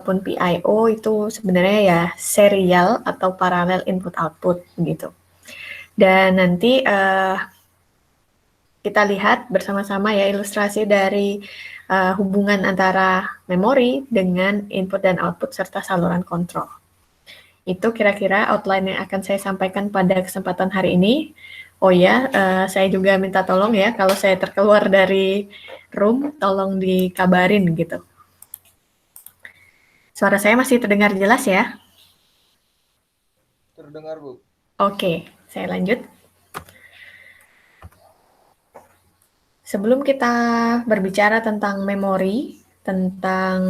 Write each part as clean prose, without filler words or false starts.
ataupun PIO itu sebenarnya ya serial atau paralel input output gitu. Dan nanti kita lihat bersama-sama ya ilustrasi dari hubungan antara memori dengan input dan output serta saluran kontrol. Itu kira-kira outline yang akan saya sampaikan pada kesempatan hari ini. Oh ya, saya juga minta tolong ya kalau saya terkeluar dari room, tolong dikabarin gitu. Suara saya masih terdengar jelas ya? Terdengar, Bu. Oke, saya lanjut. Sebelum kita berbicara tentang memori, tentang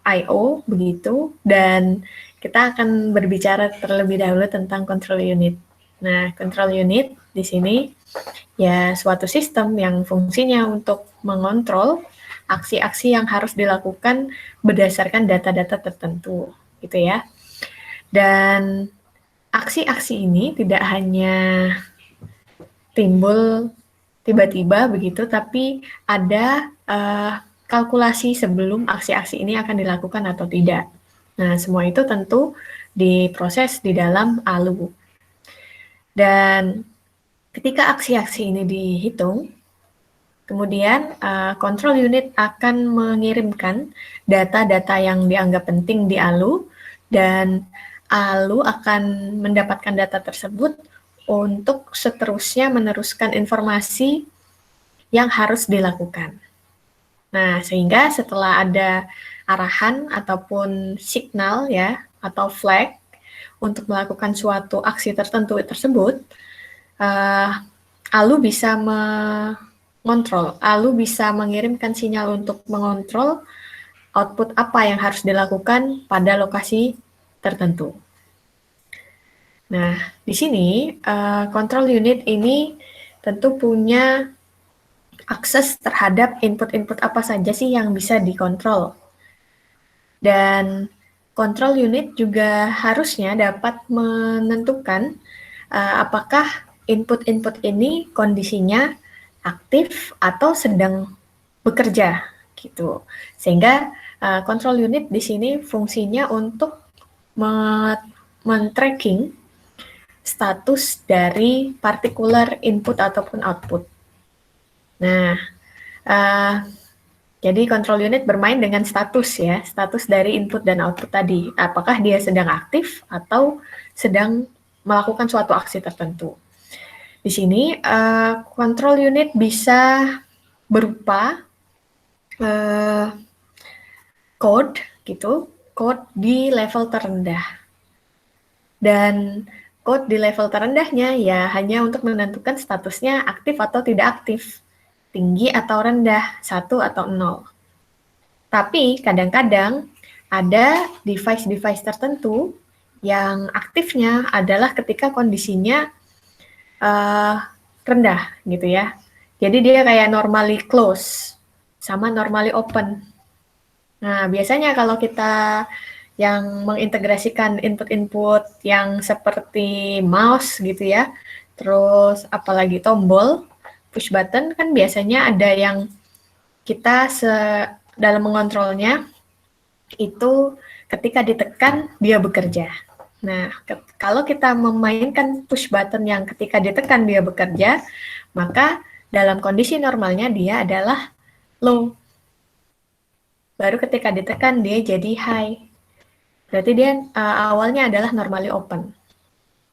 I/O begitu, dan kita akan berbicara terlebih dahulu tentang control unit. Nah, control unit di sini ya suatu sistem yang fungsinya untuk mengontrol aksi-aksi yang harus dilakukan berdasarkan data-data tertentu, gitu ya. Dan aksi-aksi ini tidak hanya timbul tiba-tiba begitu, tapi ada kalkulasi sebelum aksi-aksi ini akan dilakukan atau tidak. Nah, semua itu tentu diproses di dalam ALU. Dan ketika aksi-aksi ini dihitung, kemudian control unit akan mengirimkan data-data yang dianggap penting di ALU, dan ALU akan mendapatkan data tersebut untuk seterusnya meneruskan informasi yang harus dilakukan. Nah, sehingga setelah ada arahan ataupun signal ya, atau flag untuk melakukan suatu aksi tertentu tersebut, ALU bisa mengontrol, ALU bisa mengirimkan sinyal untuk mengontrol output apa yang harus dilakukan pada lokasi tertentu. Nah, di sini control unit ini tentu punya akses terhadap input-input apa saja sih yang bisa dikontrol. Dan control unit juga harusnya dapat menentukan apakah input-input ini kondisinya aktif atau sedang bekerja gitu. Sehingga control unit di sini fungsinya untuk men-tracking status dari particular input ataupun output. Nah, jadi control unit bermain dengan status ya, status dari input dan output tadi. Apakah dia sedang aktif atau sedang melakukan suatu aksi tertentu. Di sini control unit bisa berupa code gitu, code di level terendah. Dan code di level terendahnya ya hanya untuk menentukan statusnya aktif atau tidak aktif, tinggi atau rendah, 1 atau 0. Tapi kadang-kadang ada device-device tertentu yang aktifnya adalah ketika kondisinya rendah gitu ya. Jadi dia kayak normally close sama normally open. Nah, biasanya kalau kita yang mengintegrasikan input-input yang seperti mouse gitu ya, terus apalagi tombol, push button kan biasanya ada yang kita dalam mengontrolnya itu ketika ditekan dia bekerja. Nah, kalau kita memainkan push button yang ketika ditekan dia bekerja, maka dalam kondisi normalnya dia adalah low. Baru ketika ditekan dia jadi high. Berarti dia awalnya adalah normally open.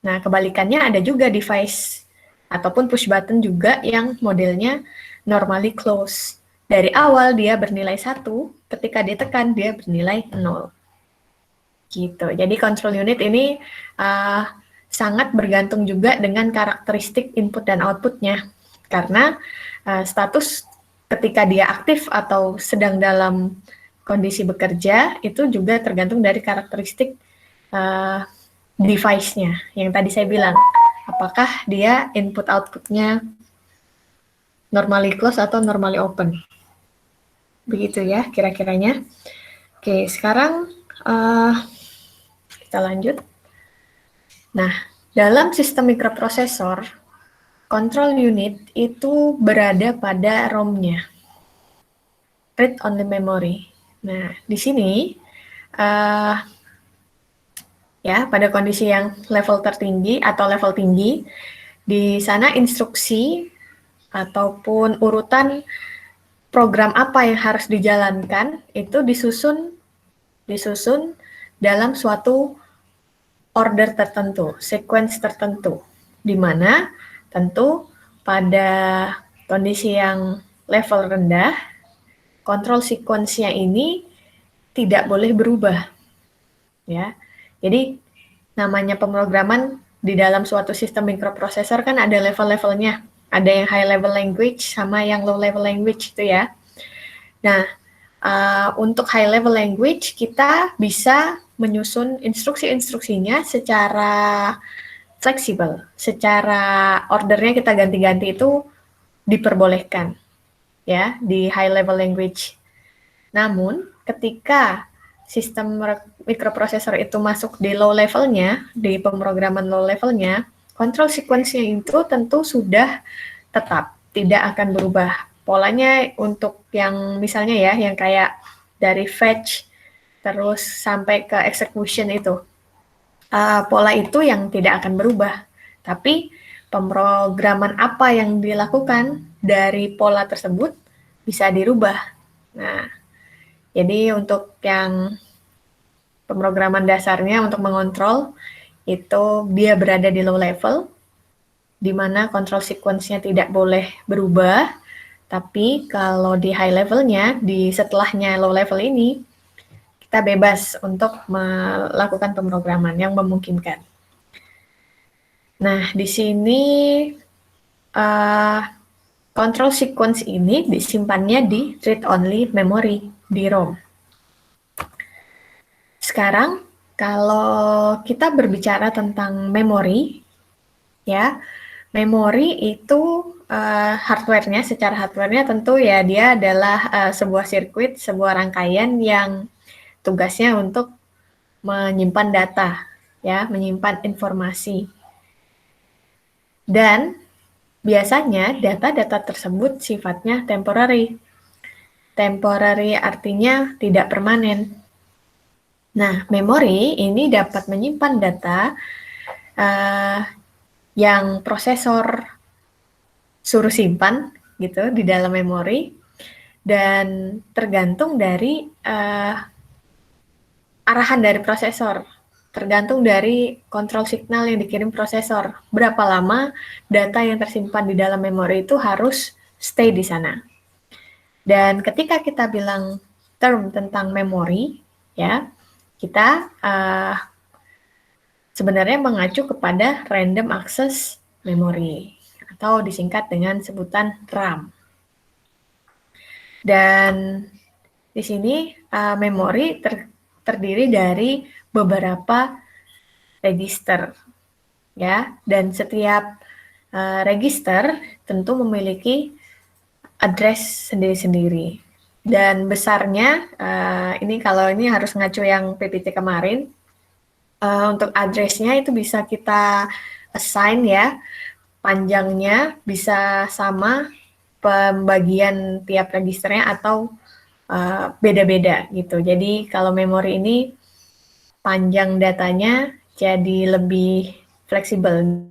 Nah, kebalikannya ada juga device ataupun push button juga yang modelnya normally close. Dari awal dia bernilai 1, ketika ditekan dia bernilai 0. Gitu. Jadi control unit ini sangat bergantung juga dengan karakteristik input dan outputnya. Karena status ketika dia aktif atau sedang dalam kondisi bekerja itu juga tergantung dari karakteristik device-nya. Yang tadi saya bilang, apakah dia input outputnya normally close atau normally open. Begitu ya kira-kiranya. Oke, sekarang kita lanjut. Nah, dalam sistem mikroprosesor, control unit itu berada pada ROM-nya, read only memory. Nah, di sini uh, ya pada kondisi yang level tertinggi atau level tinggi, di sana instruksi ataupun urutan program apa yang harus dijalankan itu disusun dalam suatu order tertentu, sequence tertentu, di mana tentu pada kondisi yang level rendah, kontrol sequence-nya ini tidak boleh berubah, ya. Jadi namanya pemrograman di dalam suatu sistem mikroprosesor kan ada level-levelnya, ada yang high level language sama yang low level language itu ya. Nah, untuk high level language kita bisa menyusun instruksi-instruksinya secara fleksibel, secara ordernya kita ganti-ganti itu diperbolehkan ya di high level language. Namun ketika sistem mikroprosesor itu masuk di low levelnya, di pemrograman low levelnya, kontrol sequence-nya itu tentu sudah tetap, tidak akan berubah. Polanya untuk yang misalnya ya, yang kayak dari fetch terus sampai ke execution itu, pola itu yang tidak akan berubah. Tapi pemrograman apa yang dilakukan dari pola tersebut bisa dirubah. Nah, jadi untuk yang pemrograman dasarnya untuk mengontrol itu dia berada di low level, di mana kontrol sequence-nya tidak boleh berubah. Tapi kalau di high levelnya, di setelahnya low level ini, kita bebas untuk melakukan pemrograman yang memungkinkan. Nah, di sini control sequence ini disimpannya di read-only memory, di ROM. Sekarang, kalau kita berbicara tentang memori, ya, memori itu hardware-nya, secara hardware-nya tentu ya dia adalah sebuah sirkuit, sebuah rangkaian yang tugasnya untuk menyimpan data, ya, menyimpan informasi. Dan biasanya data-data tersebut sifatnya temporary. Temporary artinya tidak permanen. Nah, memori ini dapat menyimpan data yang prosesor suruh simpan gitu di dalam memori dan tergantung dari arahan dari prosesor, tergantung dari kontrol signal yang dikirim prosesor. Berapa lama data yang tersimpan di dalam memori itu harus stay di sana. Dan ketika kita bilang term tentang memori, ya, kita sebenarnya mengacu kepada random access memory atau disingkat dengan sebutan RAM. Dan di sini memori terdiri dari beberapa register, ya, dan setiap register tentu memiliki address sendiri-sendiri. Dan besarnya, ini kalau ini harus ngacu yang PPT kemarin, untuk address-nya itu bisa kita assign ya, panjangnya bisa sama pembagian tiap registernya atau beda-beda gitu. Jadi kalau memori ini panjang datanya jadi lebih fleksibel.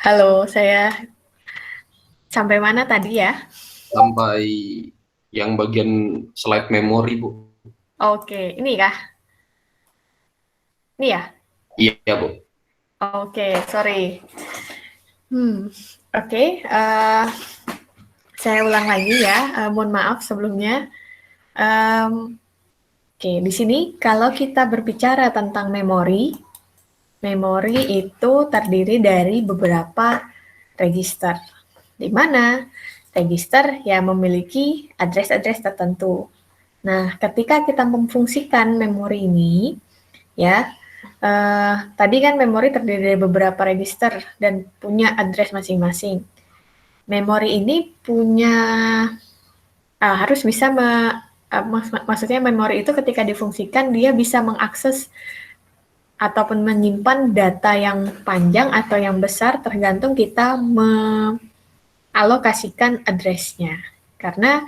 Halo, saya sampai mana tadi ya? Sampai yang bagian slide memori, Bu. Oke, ini kah? Ini ya? Iya, Bu. Oke, sorry. Oke, saya ulang lagi ya. Mohon maaf sebelumnya. Oke, di sini kalau kita berbicara tentang memori, memori itu terdiri dari beberapa register, di mana register yang memiliki address-address tertentu. Nah, ketika kita memfungsikan memori ini, ya, tadi kan memori terdiri dari beberapa register dan punya address masing-masing. Memori ini punya harus bisa maksudnya memori itu ketika difungsikan dia bisa mengakses ataupun menyimpan data yang panjang atau yang besar tergantung kita mengalokasikan address-nya. Karena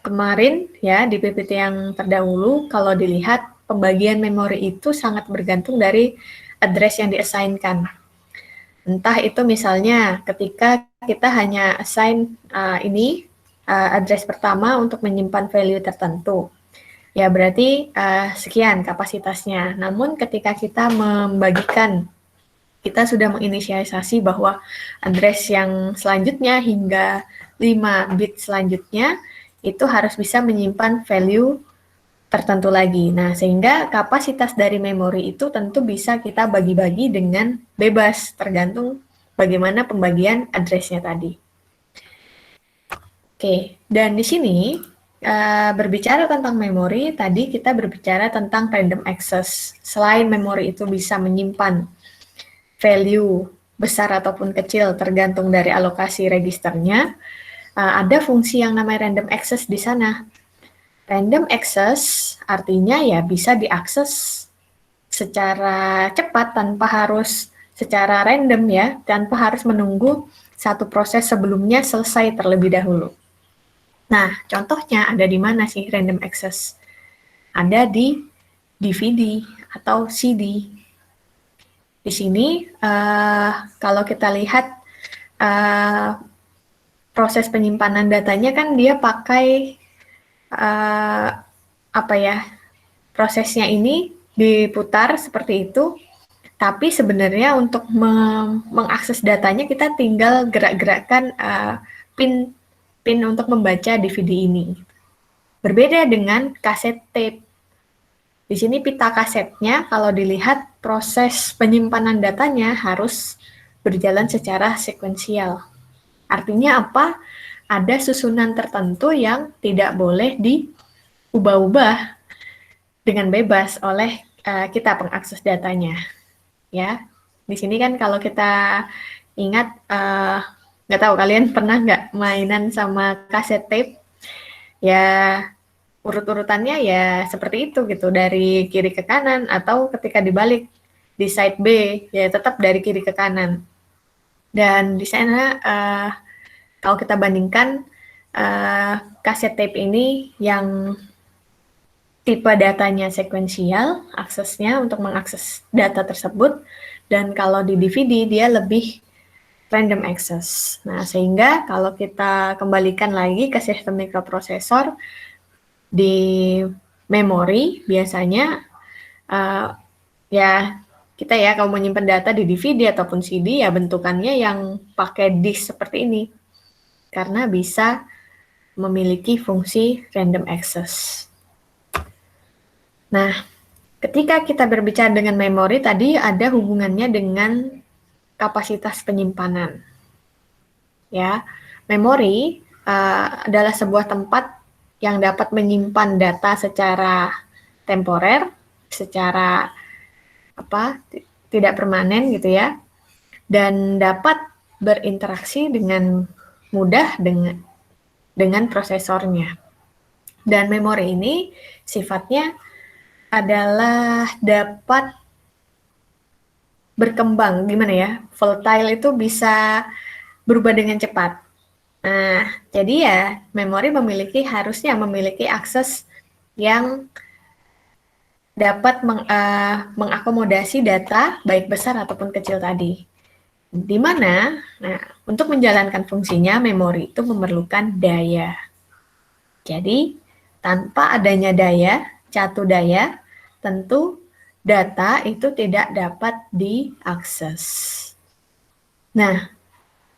kemarin ya di PPT yang terdahulu kalau dilihat pembagian memori itu sangat bergantung dari address yang di-assign-kan. Entah itu misalnya ketika kita hanya assign address pertama untuk menyimpan value tertentu. Ya berarti sekian kapasitasnya. Namun ketika kita membagikan, kita sudah menginisialisasi bahwa address yang selanjutnya hingga 5 bit selanjutnya itu harus bisa menyimpan value tertentu lagi. Nah, sehingga kapasitas dari memori itu tentu bisa kita bagi-bagi dengan bebas, tergantung bagaimana pembagian address-nya tadi. Oke, dan di sini berbicara tentang memori, tadi kita berbicara tentang random access. Selain memori itu bisa menyimpan value besar ataupun kecil tergantung dari alokasi registernya, ada fungsi yang namanya random access di sana. Random access artinya ya bisa diakses secara cepat tanpa harus secara random ya, tanpa harus menunggu satu proses sebelumnya selesai terlebih dahulu. Nah, contohnya ada di mana sih random access? Ada di DVD atau CD. Di sini kalau kita lihat proses penyimpanan datanya kan dia pakai prosesnya ini diputar seperti itu, tapi sebenarnya untuk mengakses datanya kita tinggal gerak-gerakkan pin untuk membaca DVD ini. Berbeda dengan kaset tape. Di sini pita kasetnya kalau dilihat proses penyimpanan datanya harus berjalan secara sekuensial. Artinya apa? Ada susunan tertentu yang tidak boleh diubah-ubah dengan bebas oleh kita pengakses datanya. Ya, di sini kan kalau kita ingat, nggak tahu kalian pernah nggak mainan sama kaset tape? Ya, urut-urutannya ya seperti itu gitu, dari kiri ke kanan atau ketika dibalik di side B ya tetap dari kiri ke kanan. Dan di sana kalau kita bandingkan kaset tape ini yang tipe datanya sekuensial, aksesnya untuk mengakses data tersebut, dan kalau di DVD dia lebih random access. Nah, sehingga kalau kita kembalikan lagi ke sistem mikroprosesor, di memori biasanya ya kita ya kalau menyimpan data di DVD ataupun CD ya bentukannya yang pakai disk seperti ini karena bisa memiliki fungsi random access. Nah, ketika kita berbicara dengan memori tadi ada hubungannya dengan kapasitas penyimpanan. Ya, memori adalah sebuah tempat yang dapat menyimpan data secara temporer, secara tidak permanen gitu ya, dan dapat berinteraksi dengan mudah dengan prosesornya. Dan memori ini sifatnya adalah dapat berkembang, gimana ya, volatile itu bisa berubah dengan cepat. Nah, jadi ya memori harusnya memiliki akses yang dapat mengakomodasi data baik besar ataupun kecil tadi. Di mana, nah, untuk menjalankan fungsinya, memori itu memerlukan daya. Jadi, tanpa adanya daya, catu daya, tentu data itu tidak dapat diakses. Nah,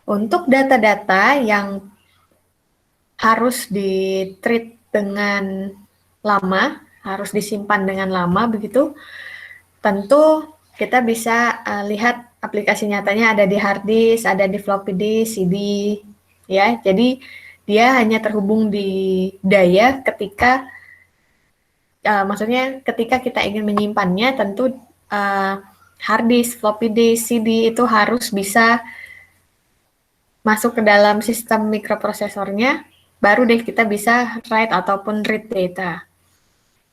untuk data-data yang harus di-treat dengan lama, harus disimpan dengan lama begitu, tentu kita bisa lihat aplikasi nyatanya ada di hard disk, ada di floppy disk, CD, ya. Jadi dia hanya terhubung di daya ketika, maksudnya ketika kita ingin menyimpannya, tentu hard disk, floppy disk, CD itu harus bisa masuk ke dalam sistem mikroprosesornya, baru deh kita bisa write ataupun read data.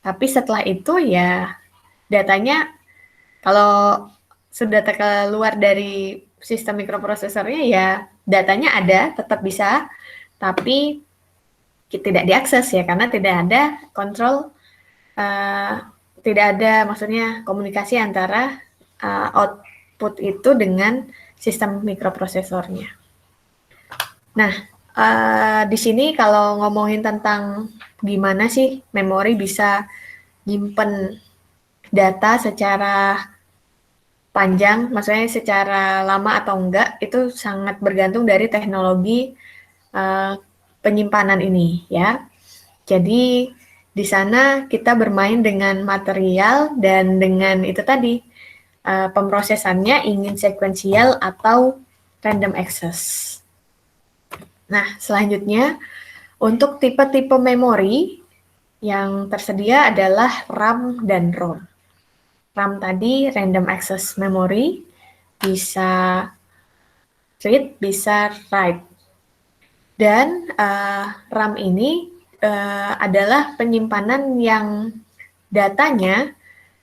Tapi setelah itu ya datanya kalau sudah keluar dari sistem mikroprosesornya ya datanya ada, tetap bisa, tapi tidak diakses ya karena tidak ada kontrol, tidak ada maksudnya komunikasi antara output itu dengan sistem mikroprosesornya. Nah, di sini kalau ngomongin tentang gimana sih memori bisa nyimpen data secara panjang, maksudnya secara lama atau enggak, itu sangat bergantung dari teknologi penyimpanan ini ya. Jadi di sana kita bermain dengan material dan dengan itu tadi pemrosesannya ingin sekuensial atau random access. Nah, selanjutnya untuk tipe-tipe memori yang tersedia adalah RAM dan ROM. RAM tadi random access memory, bisa read, bisa write. Dan RAM ini adalah penyimpanan yang datanya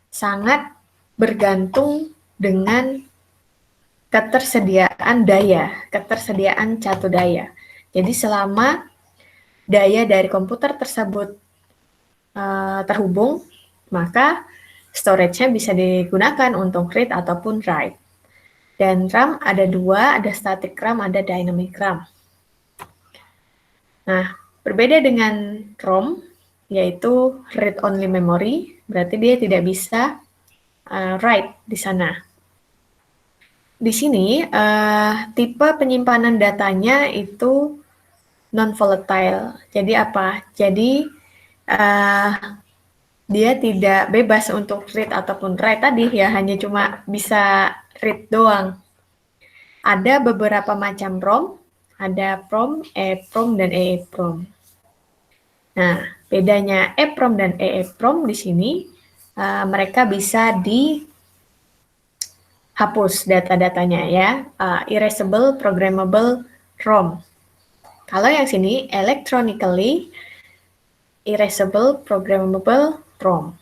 sangat bergantung dengan ketersediaan daya, ketersediaan catu daya. Jadi selama daya dari komputer tersebut terhubung, maka storage-nya bisa digunakan untuk read ataupun write. Dan RAM ada dua, ada static RAM, ada dynamic RAM. Nah, berbeda dengan ROM, yaitu read-only memory, berarti dia tidak bisa write di sana. Di sini, tipe penyimpanan datanya itu non-volatile. Jadi apa? Jadi, dia tidak bebas untuk read ataupun write tadi ya, hanya cuma bisa read doang. Ada beberapa macam ROM, ada PROM, EEPROM, dan EEPROM. Nah, bedanya EEPROM dan EEPROM di sini, mereka bisa dihapus data-datanya ya, erasable, programmable ROM. Kalau yang sini, electronically erasable, programmable ROM.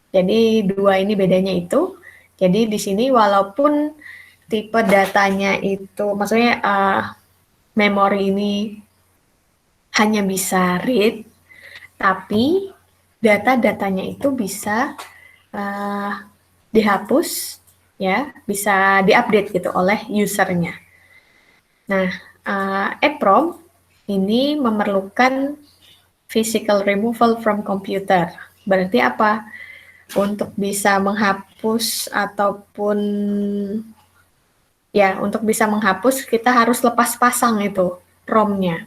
Jadi dua ini bedanya itu. Jadi di sini walaupun tipe datanya itu, maksudnya memori ini hanya bisa read, tapi data-datanya itu bisa dihapus, ya, bisa diupdate gitu oleh usernya. Nah, EEPROM ini memerlukan physical removal from computer. Berarti apa? Untuk bisa menghapus ataupun ya, untuk bisa menghapus kita harus lepas pasang itu ROM-nya.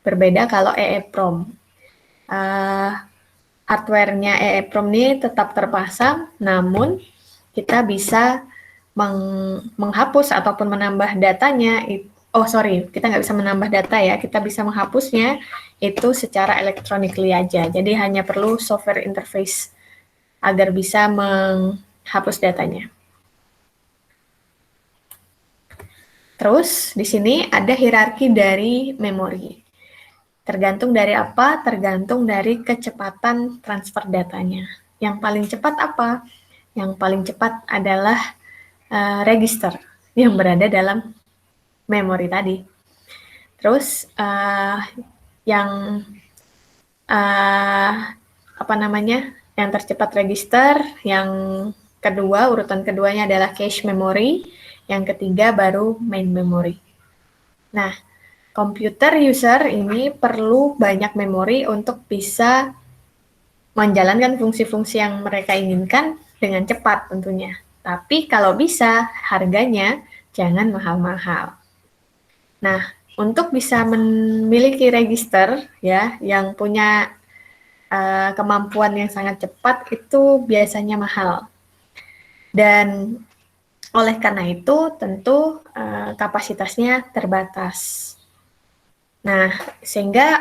Berbeda kalau EEPROM. Hardware-nya EEPROM ini tetap terpasang, namun kita bisa menghapus ataupun menambah datanya. Kita nggak bisa menambah data ya, kita bisa menghapusnya itu secara electronically aja. Jadi hanya perlu software interface agar bisa menghapus datanya. Terus di sini ada hierarki dari memori. Tergantung dari apa? Tergantung dari kecepatan transfer datanya. Yang paling cepat apa? Yang paling cepat adalah register yang berada dalam memori tadi. Terus yang yang tercepat register, yang kedua, urutan keduanya adalah cache memory, yang ketiga baru main memory. Nah, komputer user ini perlu banyak memori untuk bisa menjalankan fungsi-fungsi yang mereka inginkan dengan cepat tentunya. Tapi kalau bisa, harganya jangan mahal-mahal. Nah, untuk bisa memiliki register ya yang punya kemampuan yang sangat cepat itu biasanya mahal. Dan oleh karena itu tentu kapasitasnya terbatas. Nah, sehingga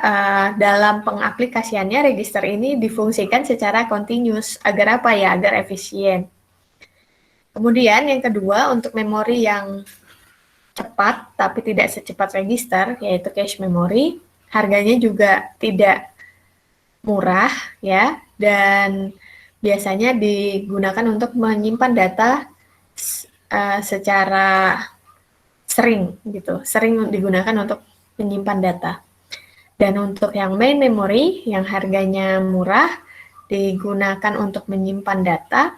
dalam pengaplikasiannya register ini difungsikan secara continuous agar apa ya? Agar efisien. Kemudian yang kedua untuk memori yang cepat tapi tidak secepat register yaitu cache memory, harganya juga tidak murah ya dan biasanya digunakan untuk menyimpan data secara sering gitu, sering digunakan untuk menyimpan data. Dan untuk yang main memory yang harganya murah digunakan untuk menyimpan data,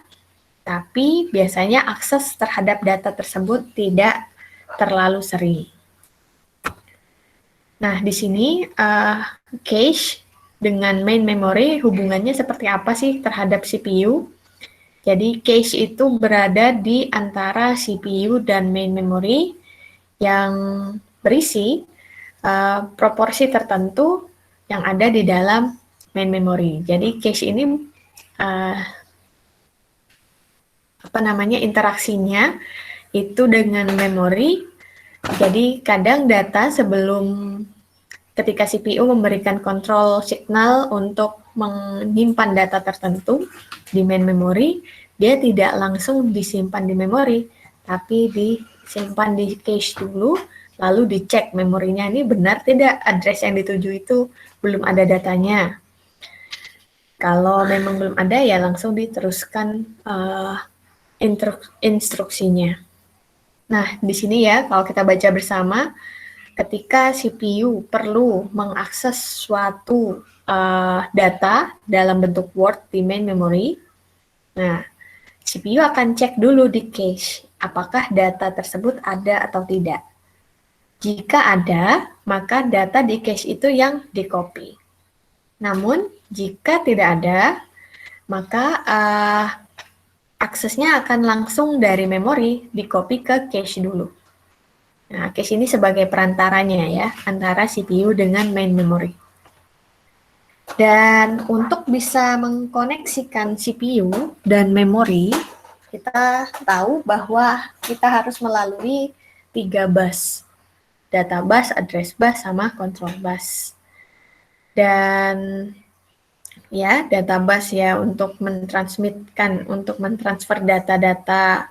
tapi biasanya akses terhadap data tersebut tidak terlalu sering. Nah, di sini cache dengan main memory hubungannya seperti apa sih terhadap CPU? Jadi cache itu berada di antara CPU dan main memory yang berisi proporsi tertentu yang ada di dalam main memory. Jadi cache ini interaksinya itu dengan memori. Jadi kadang data sebelum ketika CPU memberikan kontrol signal untuk menyimpan data tertentu di main memory, dia tidak langsung disimpan di memori, tapi disimpan di cache dulu, lalu dicek memorinya ini benar tidak address yang dituju itu belum ada datanya. Kalau memang belum ada ya langsung diteruskan instruksinya. Nah, di sini ya kalau kita baca bersama, ketika CPU perlu mengakses suatu data dalam bentuk Word di main memory, nah CPU akan cek dulu di cache apakah data tersebut ada atau tidak. Jika ada, maka data di cache itu yang di-copy. Namun, jika tidak ada, maka aksesnya akan langsung dari memori di-copy ke cache dulu. Nah, cache ini sebagai perantaranya ya, antara CPU dengan main memory. Dan untuk bisa mengkoneksikan CPU dan memori, kita tahu bahwa kita harus melalui 3 bus. Data bus, address bus, sama control bus. Dan ya, data bus ya untuk mentransfer data-data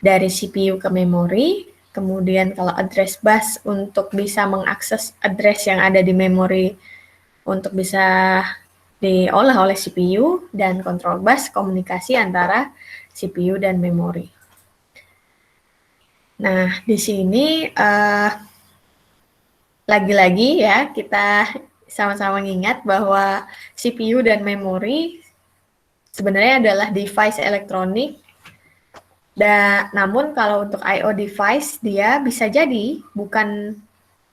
dari CPU ke memori. Kemudian kalau address bus untuk bisa mengakses address yang ada di memori untuk bisa diolah oleh CPU, dan control bus komunikasi antara CPU dan memori. Nah, di sini lagi-lagi ya kita sama-sama mengingat bahwa CPU dan memori sebenarnya adalah device elektronik. Namun kalau untuk I/O device dia bisa jadi bukan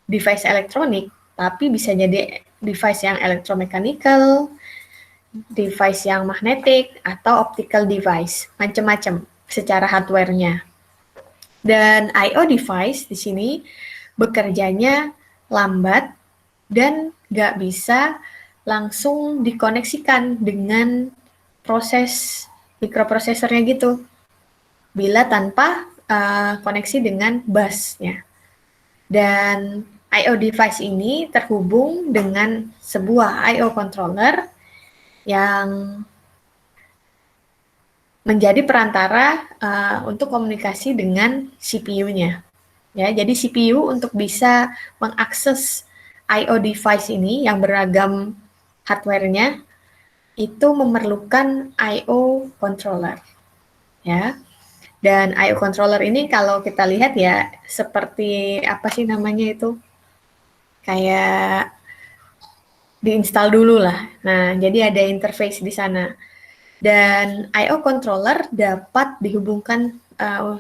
device elektronik, tapi bisa jadi device yang elektromechanical, device yang magnetic, atau optical device, macam-macam secara hardware-nya. Dan I/O device di sini bekerjanya lambat dan nggak bisa langsung dikoneksikan dengan proses mikroprosesornya gitu, bila tanpa koneksi dengan busnya. Dan I/O device ini terhubung dengan sebuah I/O controller yang menjadi perantara untuk komunikasi dengan CPU-nya. Ya, jadi CPU untuk bisa mengakses I/O device ini yang beragam hardware-nya itu memerlukan I/O controller. Ya. Dan I/O controller ini kalau kita lihat ya seperti apa sih namanya itu? Kayak diinstal dulu lah. Nah, jadi ada interface di sana. Dan I/O controller dapat dihubungkan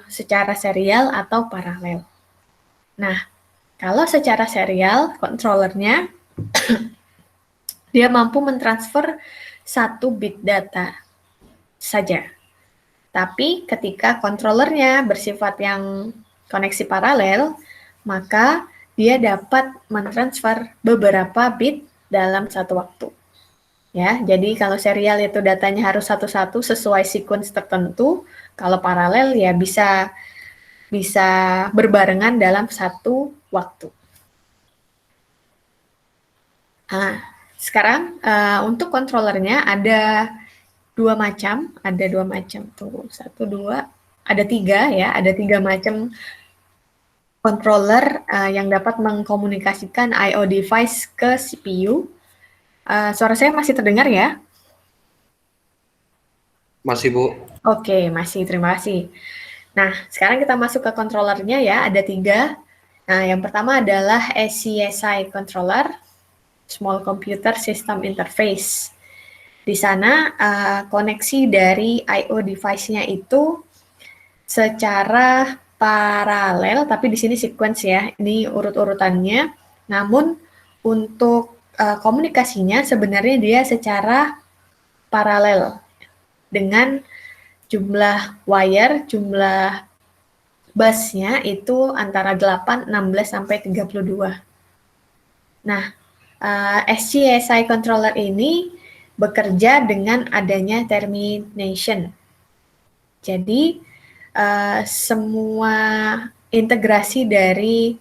secara serial atau paralel. Nah, kalau secara serial, controllernya dia mampu mentransfer 1 bit data saja. Tapi ketika controllernya bersifat yang koneksi paralel, maka dia dapat mentransfer beberapa bit dalam satu waktu. Ya, jadi kalau serial itu datanya harus satu-satu sesuai sequence tertentu, kalau paralel ya bisa berbarengan dalam satu waktu. Nah, sekarang untuk controllernya ada dua macam, tunggu, satu, dua, ada tiga ya, ada 3 macam controller yang dapat mengkomunikasikan I/O device ke CPU. Suara saya masih terdengar ya? Masih, Bu. Oke, masih, terima kasih. Nah, sekarang kita masuk ke controllernya ya, ada 3. Nah, yang pertama adalah SCSI controller, Small Computer System Interface. Di sana koneksi dari I/O device-nya itu secara paralel, tapi di sini sequence ya, ini urut-urutannya. Namun untuk komunikasinya sebenarnya dia secara paralel dengan jumlah wire, jumlah busnya itu antara 8, 16, sampai 32. Nah, SCSI controller ini bekerja dengan adanya termination. Jadi, semua integrasi dari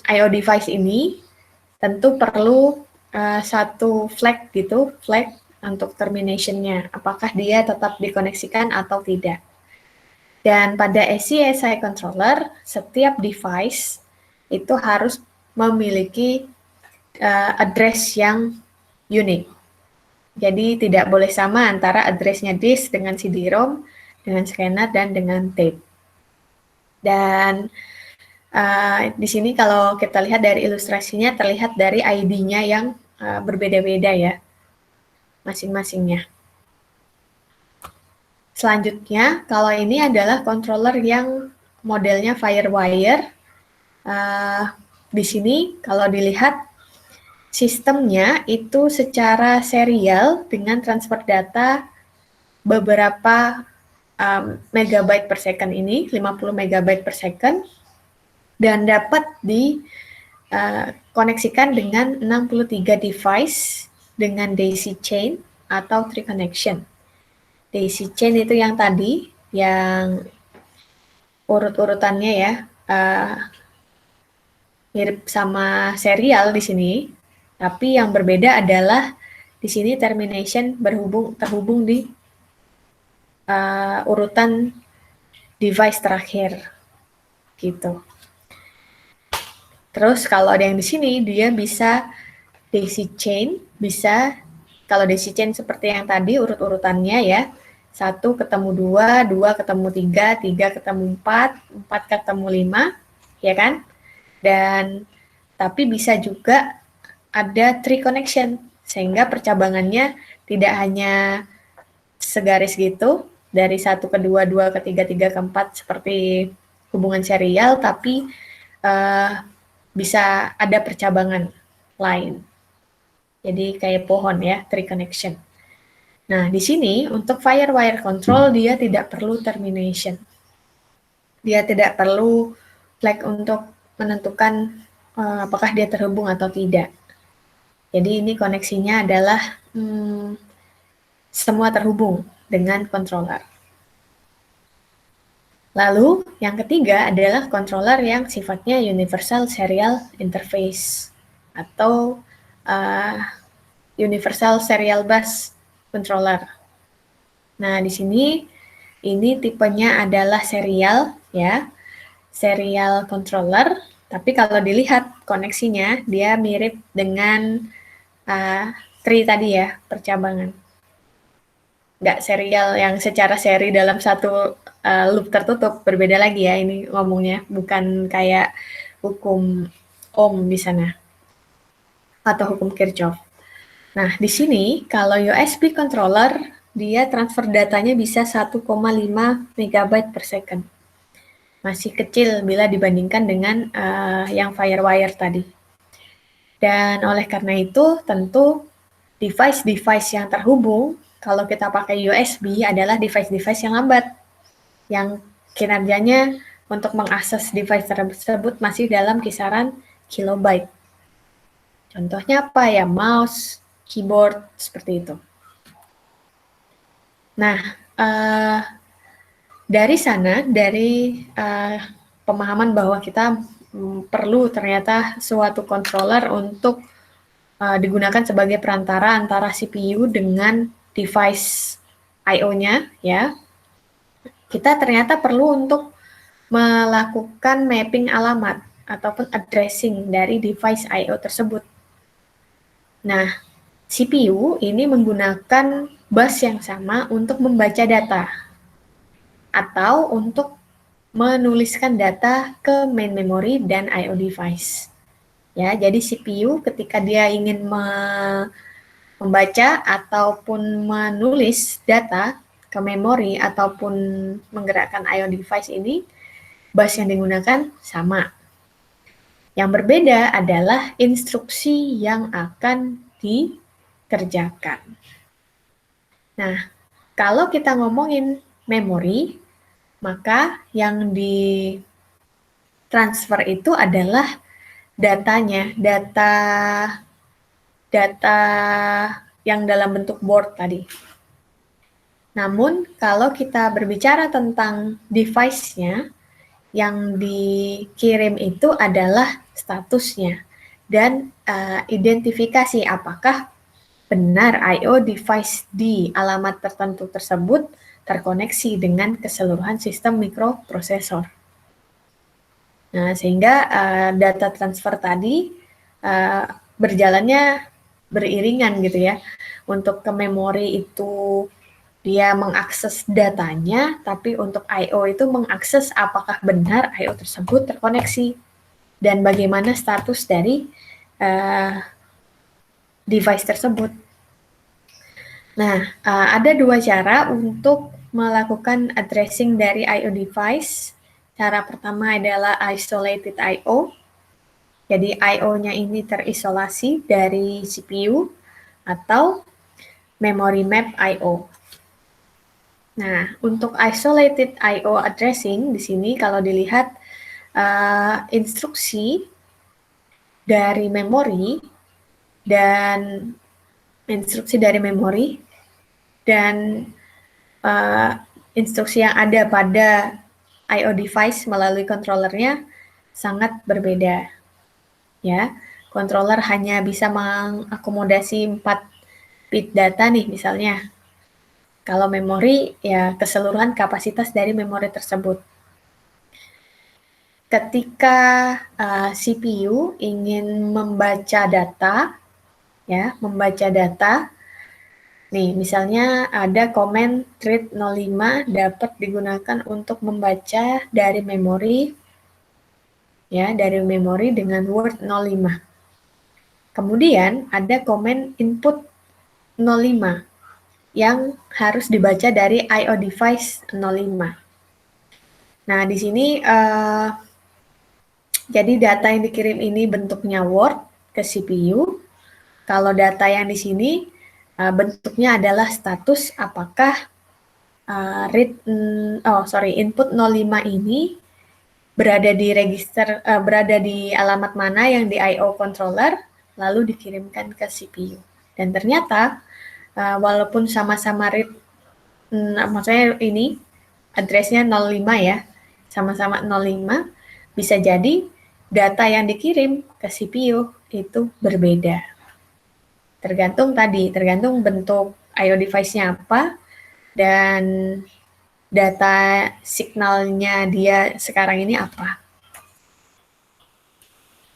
I/O device ini tentu perlu satu flag gitu, flag untuk termination-nya, apakah dia tetap dikoneksikan atau tidak. Dan pada SCSI controller, setiap device itu harus memiliki address yang unik. Jadi tidak boleh sama antara address-nya disk dengan CD-ROM, dengan scanner, dan dengan tape. Dan di sini kalau kita lihat dari ilustrasinya, terlihat dari ID-nya yang berbeda-beda ya, masing-masingnya. Selanjutnya, kalau ini adalah controller yang modelnya Firewire. Di sini kalau dilihat sistemnya itu secara serial dengan transfer data beberapa megabyte per second ini, 50 megabyte per second, dan dapat dikoneksikan dengan 63 device dengan daisy chain atau tree connection. Daisy chain itu yang tadi, yang urut-urutannya ya, mirip sama serial di sini. Tapi yang berbeda adalah di sini termination terhubung di urutan device terakhir, gitu. Terus kalau ada yang di sini, dia bisa daisy chain, bisa kalau daisy chain seperti yang tadi urut-urutannya ya, 1 ketemu 2, 2 ketemu 3, 3 ketemu 4, 4 ketemu 5, ya kan? Dan tapi bisa juga ada tree connection, sehingga percabangannya tidak hanya segaris gitu, dari 1 ke 2, 2 ke 3, 3 ke 4 seperti hubungan serial, tapi bisa ada percabangan lain. Jadi kayak pohon ya, tree connection. Nah, di sini untuk Firewire control dia tidak perlu termination. Dia tidak perlu flag untuk menentukan apakah dia terhubung atau tidak. Jadi ini koneksinya adalah semua terhubung dengan controller. Lalu yang ketiga adalah controller yang sifatnya Universal Serial Interface atau Universal Serial Bus Controller. Nah, di sini ini tipenya adalah serial ya, serial controller. Tapi kalau dilihat koneksinya, dia mirip dengan tree tadi ya, percabangan. Nggak serial yang secara seri dalam satu loop tertutup, berbeda lagi ya ini ngomongnya, bukan kayak hukum Ohm di sana atau hukum Kirchhoff. Nah, di sini kalau USB controller dia transfer datanya bisa 1,5 megabyte per second. Masih kecil bila dibandingkan dengan yang FireWire tadi. Dan oleh karena itu, tentu device-device yang terhubung, kalau kita pakai USB, adalah device-device yang lambat, yang kinerjanya untuk mengakses device tersebut masih dalam kisaran kilobyte. Contohnya apa ya? Mouse, keyboard, seperti itu. Nah, dari sana, dari pemahaman bahwa kita perlu ternyata suatu controller untuk digunakan sebagai perantara antara CPU dengan device I/O-nya, ya. Kita ternyata perlu untuk melakukan mapping alamat ataupun addressing dari device I/O tersebut. Nah, CPU ini menggunakan bus yang sama untuk membaca data atau untuk menuliskan data ke main memory dan I/O device. Ya, jadi CPU ketika dia ingin membaca ataupun menulis data ke memori ataupun menggerakkan I/O device ini, bus yang digunakan sama. Yang berbeda adalah instruksi yang akan dikerjakan. Nah, kalau kita ngomongin memori, maka yang ditransfer itu adalah datanya, data yang dalam bentuk board tadi. Namun, kalau kita berbicara tentang device-nya, yang dikirim itu adalah statusnya dan identifikasi apakah benar I/O device di alamat tertentu tersebut terkoneksi dengan keseluruhan sistem mikroprosesor. Nah, sehingga data transfer tadi berjalannya beriringan gitu ya. Untuk ke memori itu dia mengakses datanya, tapi untuk I/O itu mengakses apakah benar I/O tersebut terkoneksi dan bagaimana status dari device tersebut. Nah, ada dua cara untuk melakukan addressing dari I/O device. Cara pertama adalah isolated I/O. Jadi I/O-nya ini terisolasi dari CPU atau memory map I/O. Nah, untuk isolated I/O addressing di sini kalau dilihat instruksi dari memori dan instruksi yang ada pada I/O device melalui controllernya sangat berbeda. Ya, controller hanya bisa mengakomodasi 4 bit data nih misalnya. Kalau memori, ya keseluruhan kapasitas dari memori tersebut. Ketika CPU ingin membaca data, nih misalnya ada komen read 05 dapat digunakan untuk membaca dari memori, dengan word 05. Kemudian ada komen input 05. Yang harus dibaca dari I/O device 05. Nah, di sini jadi data yang dikirim ini bentuknya Word ke CPU. Kalau data yang di sini bentuknya adalah status apakah input 05 ini berada di alamat mana yang di I/O controller lalu dikirimkan ke CPU. Dan ternyata walaupun sama-sama read, maksudnya ini address-nya 05 ya, sama-sama 05, bisa jadi data yang dikirim ke CPU itu berbeda. Tergantung bentuk I/O device-nya apa, dan data signalnya dia sekarang ini apa.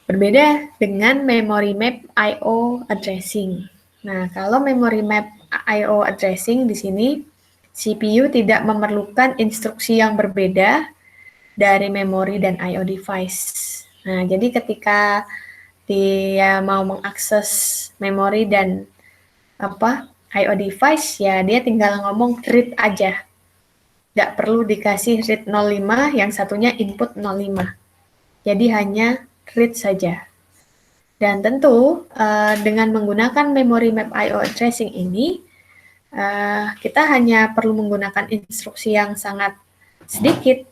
Berbeda dengan memory map I/O addressing. Nah, kalau memory map I/O addressing di sini, CPU tidak memerlukan instruksi yang berbeda dari memori dan I/O device. Nah, jadi ketika dia mau mengakses memori dan I/O device, ya dia tinggal ngomong read aja. Nggak perlu dikasih read 05, yang satunya input 05. Jadi hanya read saja. Dan tentu dengan menggunakan memory map I/O addressing ini, kita hanya perlu menggunakan instruksi yang sangat sedikit.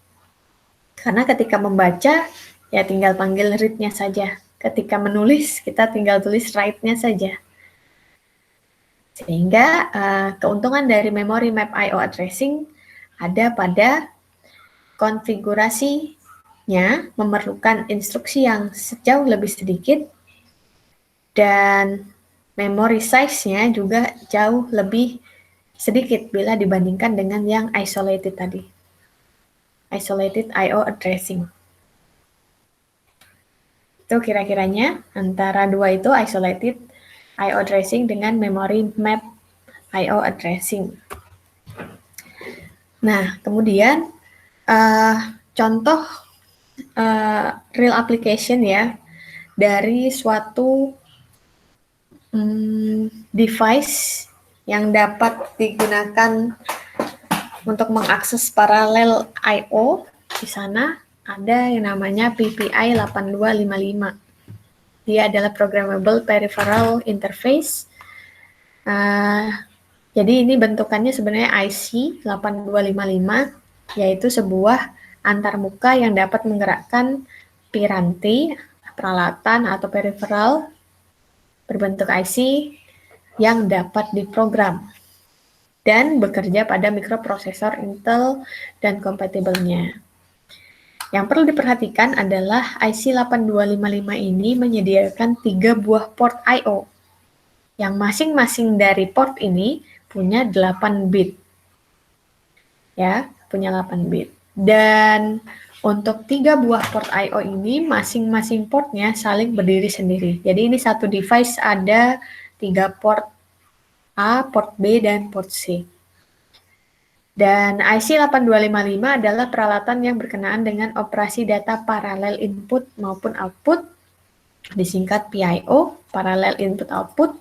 Karena ketika membaca, ya tinggal panggil read-nya saja. Ketika menulis, kita tinggal tulis write-nya saja. Sehingga keuntungan dari memory map I/O addressing ada pada konfigurasinya memerlukan instruksi yang jauh lebih sedikit dan memory size-nya juga jauh lebih sedikit bila dibandingkan dengan yang isolated tadi. Isolated I/O addressing. Itu kira-kiranya antara dua itu, isolated I/O addressing dengan memory map I/O addressing. Nah, kemudian contoh real application ya dari suatu device yang dapat digunakan untuk mengakses paralel I/O. Di sana ada yang namanya PPI 8255. Dia adalah Programmable Peripheral Interface. Jadi ini bentukannya sebenarnya IC 8255, yaitu sebuah antarmuka yang dapat menggerakkan piranti, peralatan atau peripheral berbentuk IC yang dapat diprogram dan bekerja pada mikroprosesor Intel dan kompatibelnya. Yang perlu diperhatikan adalah IC 8255 ini menyediakan 3 buah port I/O, yang masing-masing dari port ini punya 8 bit. Ya, punya 8 bit. Dan untuk 3 buah port I/O ini, masing-masing portnya saling berdiri sendiri. Jadi ini satu device ada 3 port A, port B, dan port C. Dan IC 8255 adalah peralatan yang berkenaan dengan operasi data paralel input maupun output, disingkat PIO, parallel input output,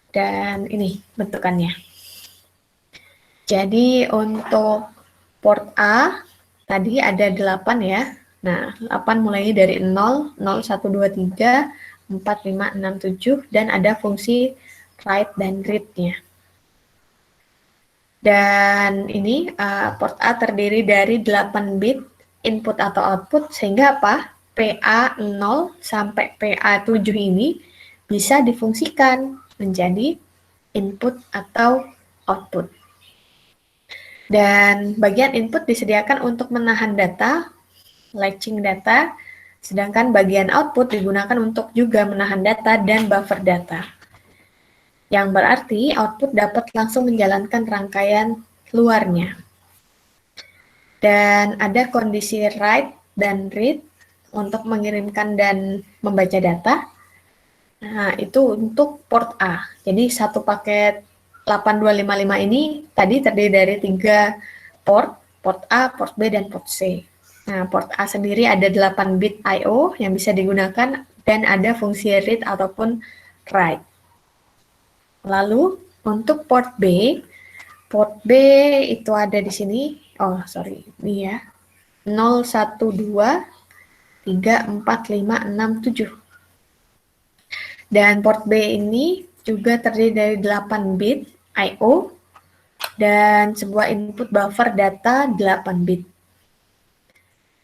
dan ini bentukannya. Jadi untuk port A, tadi ada 8 ya. Nah, 8 mulainya dari 0, 0, 1, 2, 3, 4, 5, 6, 7, dan ada fungsi write dan read-nya. Dan ini port A terdiri dari 8 bit input atau output, sehingga apa? PA0 sampai PA7 ini bisa difungsikan menjadi input atau output. Dan bagian input disediakan untuk menahan data, latching data, sedangkan bagian output digunakan untuk juga menahan data dan buffer data. Yang berarti output dapat langsung menjalankan rangkaian luarnya. Dan ada kondisi write dan read untuk mengirimkan dan membaca data. Nah, itu untuk port A. Jadi satu paket 8255 ini tadi terdiri dari 3 port A, port B, dan port C. Nah, port A sendiri ada 8 bit I/O yang bisa digunakan dan ada fungsi read ataupun write. Lalu untuk port B itu ada di sini. Oh, sorry. Ini ya. 0, 1, 2, 3, 4, 5, 6, 7. Dan port B ini juga terdiri dari 8 bit I/O dan sebuah input buffer data 8 bit.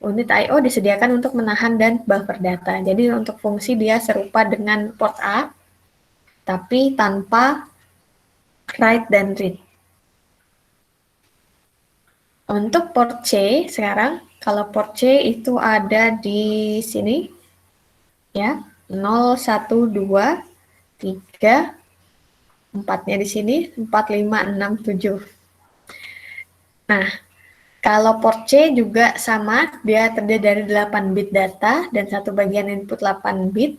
Unit I/O disediakan untuk menahan dan buffer data. Jadi untuk fungsi dia serupa dengan port A, tapi tanpa write dan read. Untuk port C sekarang, kalau port C itu ada di sini, ya, 0, 1, 2, 3, 4-nya di sini, 4, 5, 6, 7. Nah, kalau port C juga sama, dia terdiri dari 8 bit data dan satu bagian input 8 bit.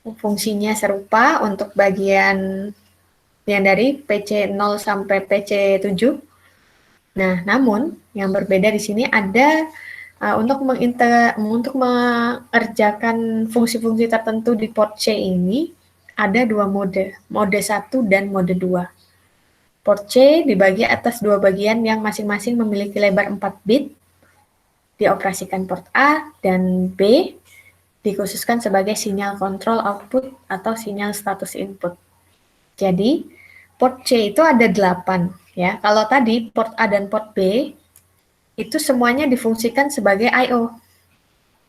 Fungsinya serupa untuk bagian yang dari PC0 sampai PC7. Nah, namun yang berbeda di sini ada untuk mengerjakan fungsi-fungsi tertentu di port C ini, ada dua mode 1 dan mode 2. Port C dibagi atas dua bagian yang masing-masing memiliki lebar 4 bit, dioperasikan port A, dan B dikhususkan sebagai sinyal kontrol output atau sinyal status input. Jadi, port C itu ada 8. Ya. Kalau tadi port A dan port B, itu semuanya difungsikan sebagai I/O,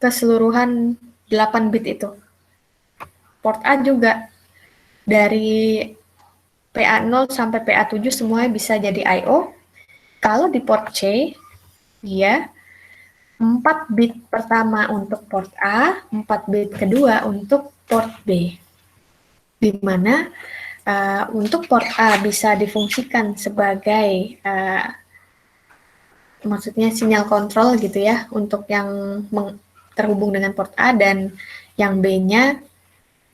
keseluruhan 8 bit itu. Port A juga, dari PA0 sampai PA7 semuanya bisa jadi I/O. Kalau di port C, dia 4 bit pertama untuk port A, 4 bit kedua untuk port B. Di mana untuk port A bisa difungsikan sebagai maksudnya sinyal kontrol gitu ya, untuk yang terhubung dengan port A, dan yang B-nya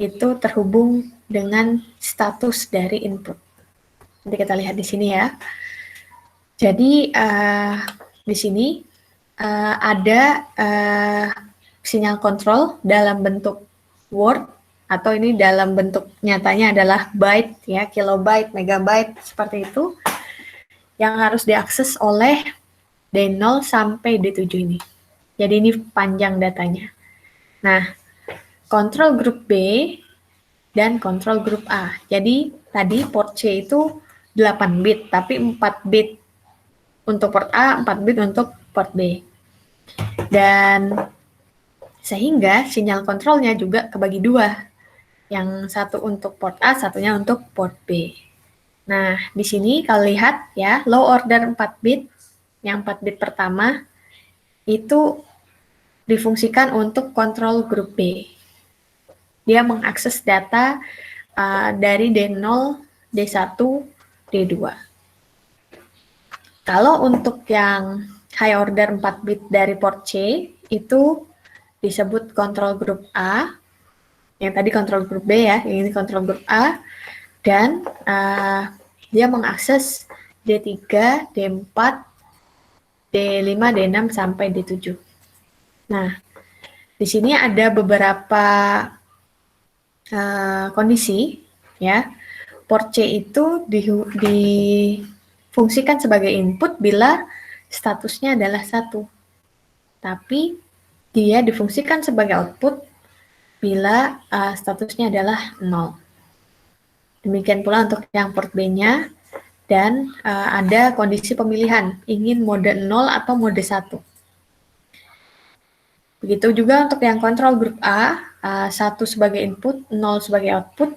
itu terhubung dengan status dari input. Nanti kita lihat di sini ya. Jadi di sini ada sinyal kontrol dalam bentuk word, atau ini dalam bentuk nyatanya adalah byte ya, kilobyte, megabyte, seperti itu, yang harus diakses oleh D0 sampai D7 ini. Jadi ini panjang datanya. Nah, kontrol grup B dan kontrol grup A. Jadi tadi port C itu 8 bit, tapi 4 bit untuk port A, 4 bit untuk port B. Dan sehingga sinyal kontrolnya juga kebagi dua. Yang satu untuk port A, satunya untuk port B. Nah, di sini kalau lihat ya, low order 4 bit, yang 4 bit pertama itu difungsikan untuk kontrol grup B. Dia mengakses data dari D0, D1, D2. Kalau untuk yang high order 4 bit dari port C, itu disebut kontrol grup A, yang tadi kontrol grup B ya, yang ini kontrol grup A, dan dia mengakses D3, D4, D5, D6, sampai D7. Nah, di sini ada beberapa kondisi, ya. Port C itu difungsikan sebagai input bila statusnya adalah 1. Tapi dia difungsikan sebagai output bila statusnya adalah 0. Demikian pula untuk yang port B-nya, dan ada kondisi pemilihan, ingin mode 0 atau mode 1. Begitu juga untuk yang kontrol grup A, 1 sebagai input, 0 sebagai output.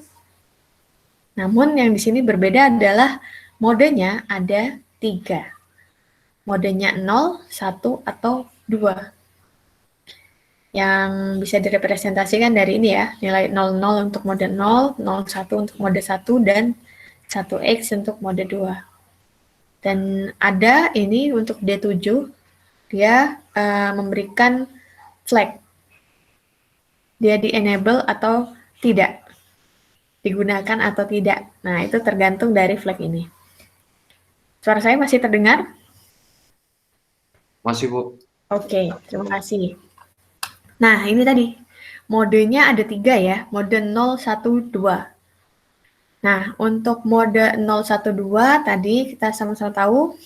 Namun yang di sini berbeda adalah modenya ada 3. Modenya 0, 1, atau 2. Yang bisa direpresentasikan dari ini ya, nilai 00 untuk mode 0, 01 untuk mode 1, dan 1X untuk mode 2. Dan ada ini untuk D7, dia memberikan flag. Dia di-enable atau tidak, digunakan atau tidak. Nah, itu tergantung dari flag ini. Suara saya masih terdengar? Masih, Bu. Oke, terima kasih. Nah, ini tadi, modenya ada 3 ya, mode 0, 1, 2. Nah, untuk mode 0, 1, 2 tadi kita sama-sama tahu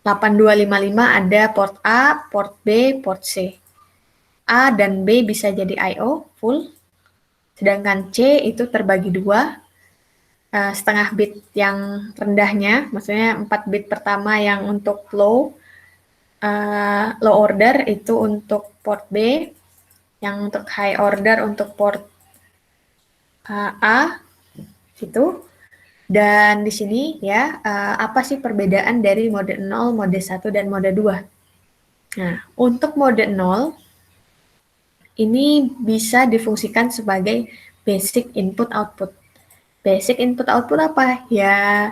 8255 ada port A, port B, port C. A dan B bisa jadi I/O full, sedangkan C itu terbagi 2, setengah bit yang rendahnya, maksudnya 4 bit pertama yang untuk low order itu untuk port B, yang untuk high order untuk port A, situ. Dan di sini ya, apa sih perbedaan dari mode 0, mode 1, dan mode 2? Nah, untuk mode 0, ini bisa difungsikan sebagai basic input output. Basic input output apa? Ya,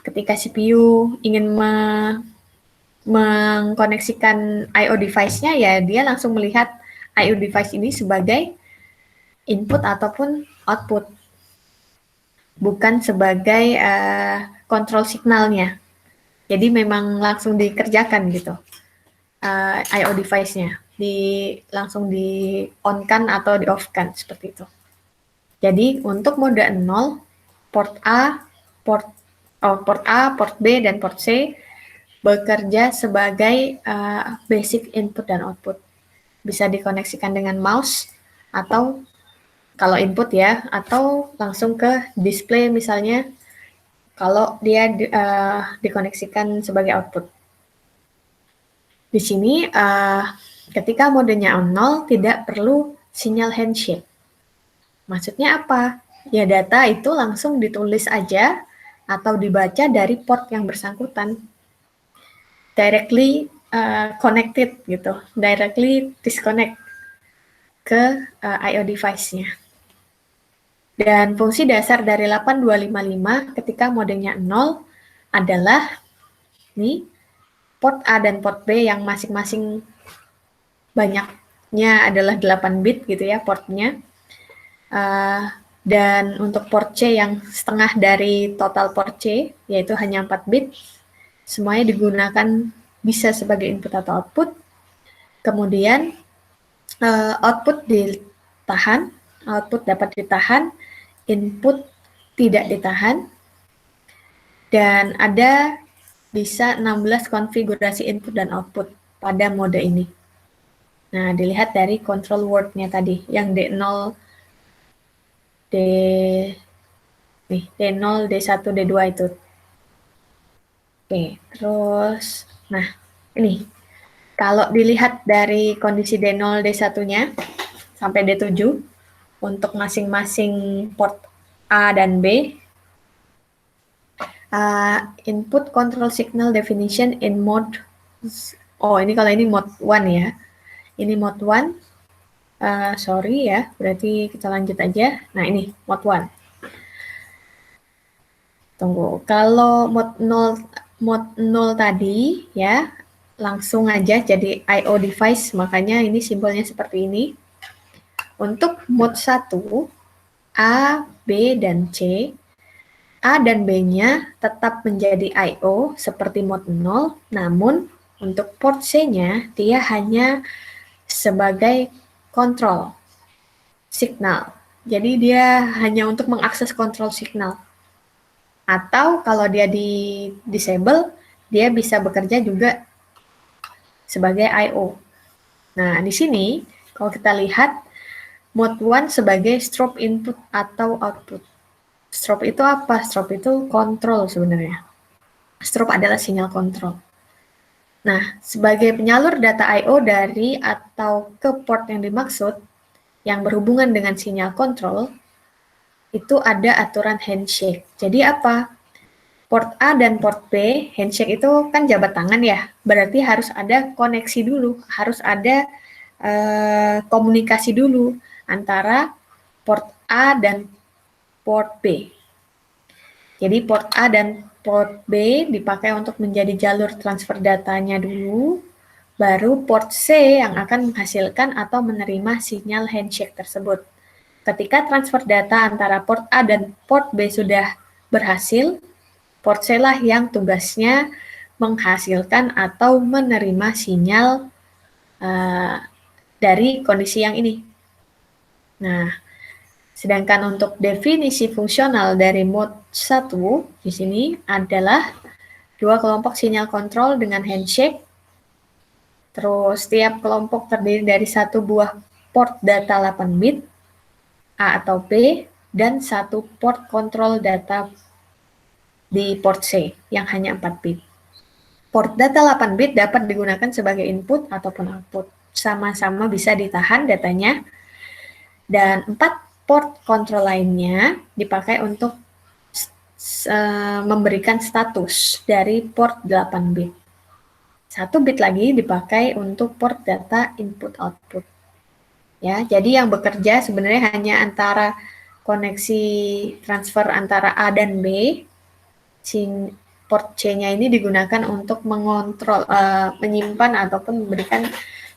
ketika CPU ingin mengkoneksikan I/O device-nya, ya dia langsung melihat I/O device ini sebagai input ataupun output, bukan sebagai kontrol signalnya. Jadi memang langsung dikerjakan gitu I/O device-nya, langsung di on-kan atau di off-kan, seperti itu. Jadi untuk mode 0, port A, port B, dan port C bekerja sebagai basic input dan output. Bisa dikoneksikan dengan mouse atau kalau input ya, atau langsung ke display misalnya kalau dia dikoneksikan sebagai output. Di sini ketika modenya 0 tidak perlu sinyal handshake. Maksudnya apa? Ya data itu langsung ditulis aja atau dibaca dari port yang bersangkutan. Directly connected gitu, directly disconnect ke I/O device-nya. Dan fungsi dasar dari 8255 ketika modenya 0 adalah nih port A dan port B yang masing-masing banyaknya adalah 8 bit gitu ya portnya. Dan untuk port C yang setengah dari total port C, yaitu hanya 4 bit, semuanya digunakan bisa sebagai input atau output. Kemudian output ditahan, output dapat ditahan, input tidak ditahan, dan ada bisa 16 konfigurasi input dan output pada mode ini. Nah, dilihat dari control word-nya tadi, yang D0, D0, D1, D2 itu. Oke, terus, nah, ini. Kalau dilihat dari kondisi D0, D1-nya, sampai D7, untuk masing-masing port A dan B, input control signal definition in mode, ini kalau ini mode 1 ya. Ini mode 1, sorry ya, berarti kita lanjut aja. Nah ini mode 1. Tunggu, kalau mode 0 tadi ya, langsung aja jadi I/O device, makanya ini simbolnya seperti ini. Untuk mode 1, A, B, dan C, A dan B-nya tetap menjadi I/O seperti mode 0, namun untuk port C-nya dia hanya sebagai kontrol signal. Jadi dia hanya untuk mengakses kontrol signal. Atau kalau dia di disable, dia bisa bekerja juga sebagai I/O. Nah, di sini kalau kita lihat mode 1 sebagai strobe input atau output. Strobe itu apa? Strobe itu kontrol sebenarnya. Strobe adalah sinyal kontrol. Nah, sebagai penyalur data I/O dari atau ke port yang dimaksud, yang berhubungan dengan sinyal kontrol, itu ada aturan handshake. Jadi apa? Port A dan port B, handshake itu kan jabat tangan ya, berarti harus ada koneksi dulu, harus ada komunikasi dulu antara port A dan port B. Jadi port A dan port B dipakai untuk menjadi jalur transfer datanya dulu, baru port C yang akan menghasilkan atau menerima sinyal handshake tersebut. Ketika transfer data antara port A dan port B sudah berhasil, port C lah yang tugasnya menghasilkan atau menerima sinyal dari kondisi yang ini. Nah, sedangkan untuk definisi fungsional dari mode 1 di sini adalah dua kelompok sinyal kontrol dengan handshake. Terus setiap kelompok terdiri dari satu buah port data 8 bit A atau B dan satu port kontrol data di port C yang hanya 4 bit. Port data 8 bit dapat digunakan sebagai input ataupun output. Sama-sama bisa ditahan datanya. Dan 4 port kontrol lainnya dipakai untuk memberikan status dari port 8 bit. 1 bit lagi dipakai untuk port data input output. Ya, jadi yang bekerja sebenarnya hanya antara koneksi transfer antara A dan B. Port C-nya ini digunakan untuk mengontrol, menyimpan ataupun memberikan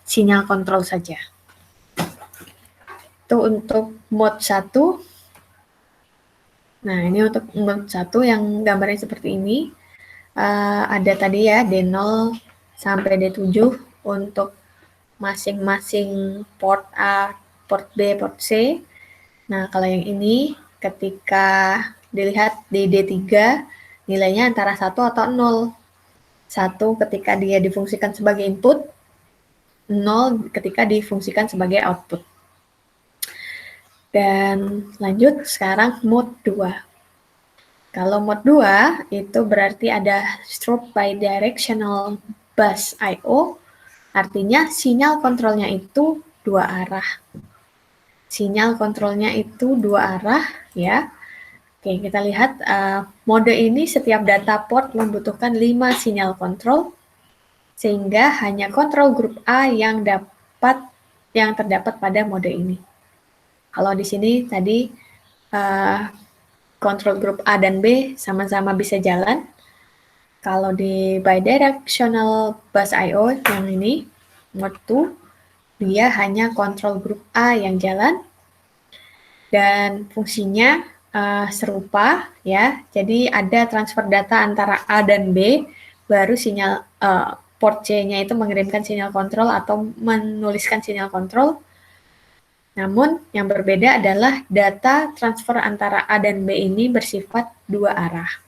sinyal kontrol saja. Itu untuk mode 1. Nah, ini untuk mode 1 yang gambarnya seperti ini. Ada tadi ya D0 sampai D7 untuk masing-masing port A, port B, port C. Nah, kalau yang ini ketika dilihat di D3 nilainya antara 1 atau 0. 1 ketika dia difungsikan sebagai input, 0 ketika difungsikan sebagai output. Dan lanjut sekarang mode 2. Kalau mode 2 itu berarti ada strobe bidirectional bus I/O, artinya sinyal kontrolnya itu dua arah. Sinyal kontrolnya itu dua arah ya. Oke, kita lihat mode ini setiap data port membutuhkan 5 sinyal kontrol, sehingga hanya kontrol grup A yang terdapat pada mode ini. Kalau di sini tadi kontrol grup A dan B sama-sama bisa jalan. Kalau di bidirectional bus I/O yang ini, mode 2, dia hanya kontrol grup A yang jalan, dan fungsinya serupa ya. Jadi ada transfer data antara A dan B, baru sinyal port C-nya itu mengirimkan sinyal kontrol atau menuliskan sinyal kontrol. Namun yang berbeda adalah data transfer antara A dan B ini bersifat dua arah.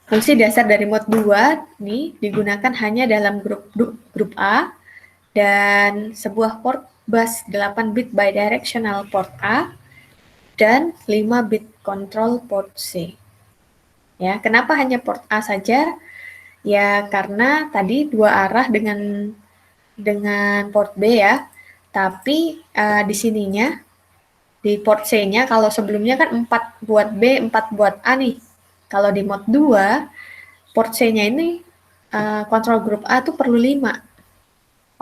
Fungsi dasar dari mode 2 nih digunakan hanya dalam grup A dan sebuah port bus 8 bit bidirectional port A dan 5 bit control port C. Ya, kenapa hanya port A saja? Ya karena tadi dua arah dengan port B ya. Tapi di sininya di port C-nya kalau sebelumnya kan 4 buat B, 4 buat A nih. Kalau di mode 2 port C-nya ini kontrol grup A tuh perlu 5.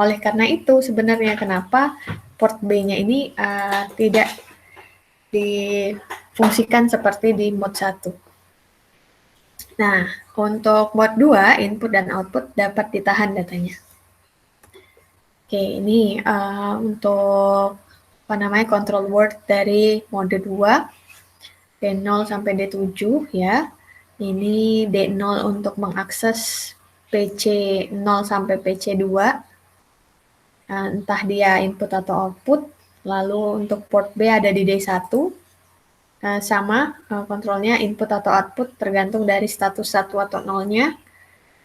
Oleh karena itu sebenarnya kenapa port B-nya ini tidak difungsikan seperti di mode 1. Nah, untuk mode 2 input dan output dapat ditahan datanya. Oke, ini untuk control word dari mode 2 D0 sampai D7 ya. Ini D0 untuk mengakses PC 0 sampai PC 2. Entah dia input atau output. Lalu untuk port B ada di D1. Sama kontrolnya input atau output tergantung dari status 1 atau 0-nya.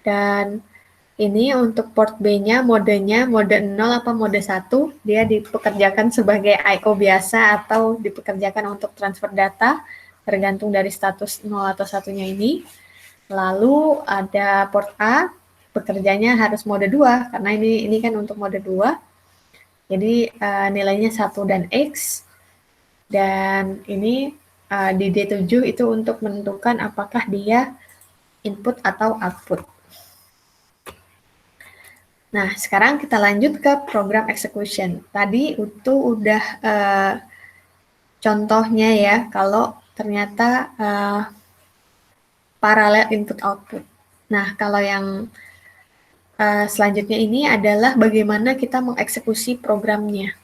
Dan ini untuk port B-nya, modenya mode 0 apa mode 1, dia dipekerjakan sebagai I/O biasa atau dipekerjakan untuk transfer data, tergantung dari status 0 atau 1-nya ini. Lalu ada port A, bekerjanya harus mode 2, karena ini kan untuk mode 2. Jadi nilainya 1 dan X, dan ini di D7 itu untuk menentukan apakah dia input atau output. Nah, sekarang kita lanjut ke program execution. Tadi itu udah contohnya ya, kalau ternyata paralel input-output. Nah, kalau yang selanjutnya ini adalah bagaimana kita mengeksekusi programnya.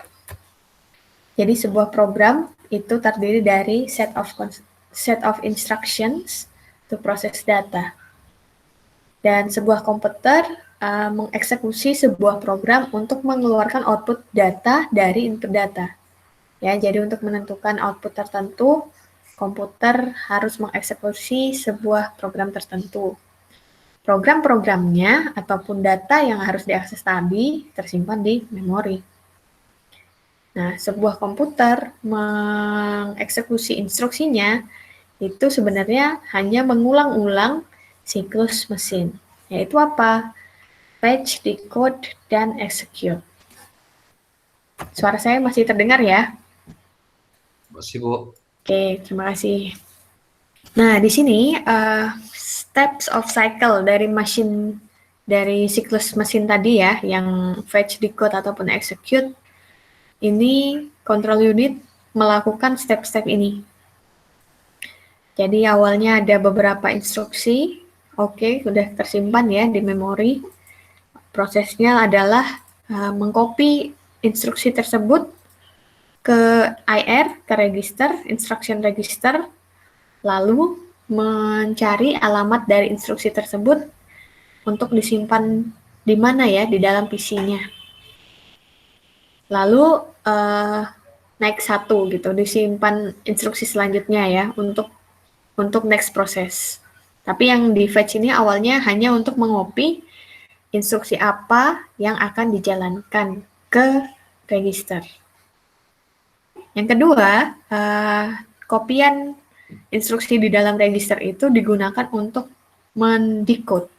Jadi sebuah program itu terdiri dari set of instructions to process data. Dan sebuah komputer mengeksekusi sebuah program untuk mengeluarkan output data dari input data. Ya, jadi untuk menentukan output tertentu, komputer harus mengeksekusi sebuah program tertentu. Program-programnya ataupun data yang harus diakses tadi tersimpan di memori. Nah, sebuah komputer mengeksekusi instruksinya itu sebenarnya hanya mengulang-ulang siklus mesin. Yaitu apa? Fetch, decode, dan execute. Suara saya masih terdengar ya? Masih, Bu. Oke, terima kasih. Nah, di sini steps of cycle dari siklus mesin tadi ya, yang fetch, decode, ataupun execute, ini control unit melakukan step-step ini. Jadi awalnya ada beberapa instruksi, oke, sudah tersimpan ya di memori. Prosesnya adalah mengcopy instruksi tersebut ke IR, ke register, instruction register, lalu mencari alamat dari instruksi tersebut untuk disimpan di mana ya, di dalam PC-nya. Lalu naik 1 gitu, disimpan instruksi selanjutnya ya untuk next proses. Tapi yang di fetch ini awalnya hanya untuk mengopi instruksi apa yang akan dijalankan ke register. Yang kedua, kopian instruksi di dalam register itu digunakan untuk mendecode,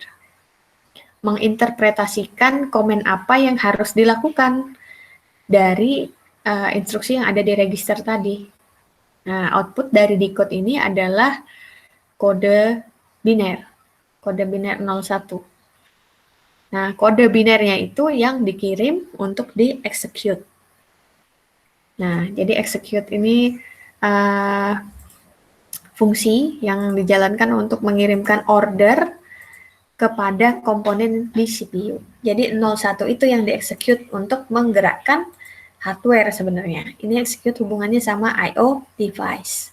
menginterpretasikan komen apa yang harus dilakukan dari instruksi yang ada di register tadi. Nah, output dari decode ini adalah kode biner 01. Nah, kode binernya itu yang dikirim untuk di-execute. Nah, jadi execute ini fungsi yang dijalankan untuk mengirimkan order kepada komponen di CPU. Jadi 01 itu yang di-execute untuk menggerakkan hardware sebenarnya. Ini execute hubungannya sama I/O device.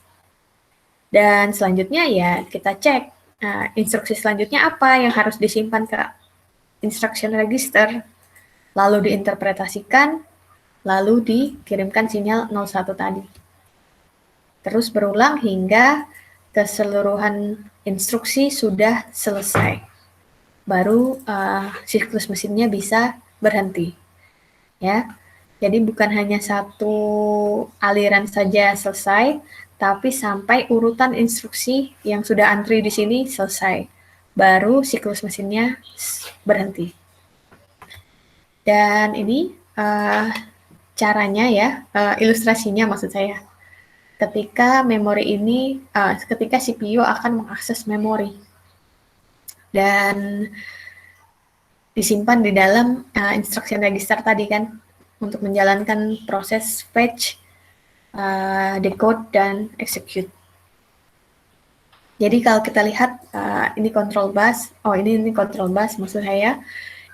Dan selanjutnya ya kita cek instruksi selanjutnya apa yang harus disimpan ke instruction register, lalu diinterpretasikan, lalu dikirimkan sinyal 01 tadi. Terus berulang hingga keseluruhan instruksi sudah selesai. Baru siklus mesinnya bisa berhenti. Ya. Jadi bukan hanya satu aliran saja selesai, tapi sampai urutan instruksi yang sudah antri di sini selesai. Baru siklus mesinnya berhenti. Dan ini caranya ya, ilustrasinya maksud saya. Ketika memori ini, ketika CPU akan mengakses memori dan disimpan di dalam instruction register tadi kan, untuk menjalankan proses fetch, decode, dan execute. Jadi kalau kita lihat ini control bus, ini control bus maksud saya,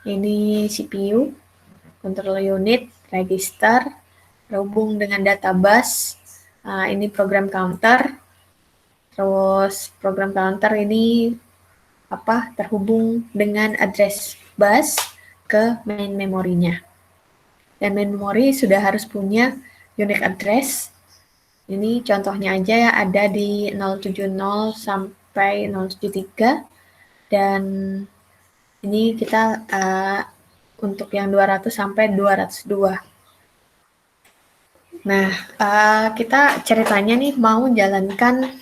ini CPU, control unit, register, terhubung dengan data bus, ini program counter, terus program counter ini terhubung dengan address bus ke main memorinya. Dan main memory sudah harus punya unique address. Ini contohnya aja ya, ada di 070 sampai 073. Dan ini kita untuk yang 200 sampai 202. Nah, kita ceritanya nih mau jalankan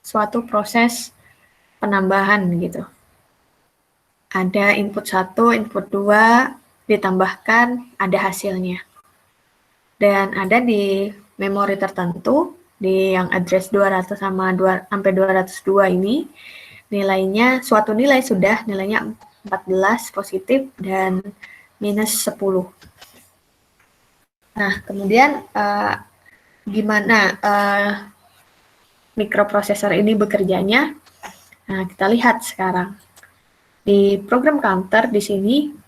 suatu proses penambahan gitu. Ada input 1, input 2, ditambahkan, ada hasilnya. Dan ada di memori tertentu, di yang address 200 sampai 202 ini, nilainya, suatu nilai sudah, nilainya 14 positif dan minus 10. Nah, kemudian gimana mikroprosesor ini bekerjanya? Nah, kita lihat sekarang. Di program counter di sini,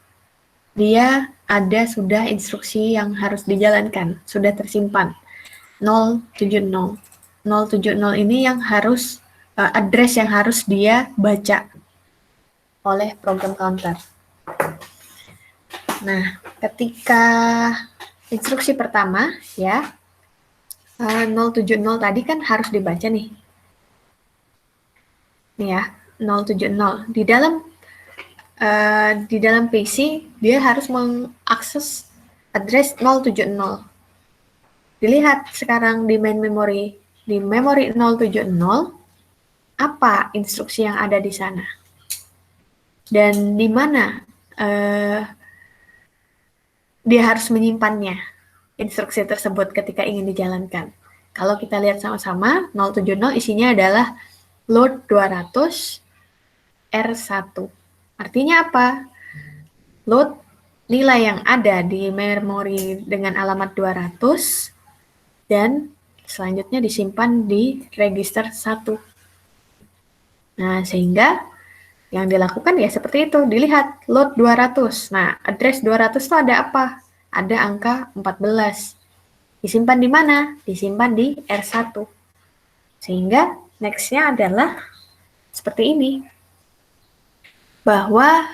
dia ada sudah instruksi yang harus dijalankan, sudah tersimpan. 070. 070 ini yang harus, address yang harus dia baca oleh program counter. Nah, ketika instruksi pertama, ya, 070 tadi kan harus dibaca nih. Nih ya, 070. Di dalam PC, dia harus mengakses address 070. Dilihat sekarang di main memory. Di memori 070, apa instruksi yang ada di sana? Dan di mana dia harus menyimpannya, instruksi tersebut ketika ingin dijalankan. Kalau kita lihat sama-sama, 070 isinya adalah load 200 R1. Artinya apa? Load nilai yang ada di memori dengan alamat 200 dan selanjutnya disimpan di register 1. Nah, sehingga yang dilakukan ya seperti itu, dilihat load 200. Nah, address 200 itu ada apa? Ada angka 14. Disimpan di mana? Disimpan di R1. Sehingga next-nya adalah seperti ini. Bahwa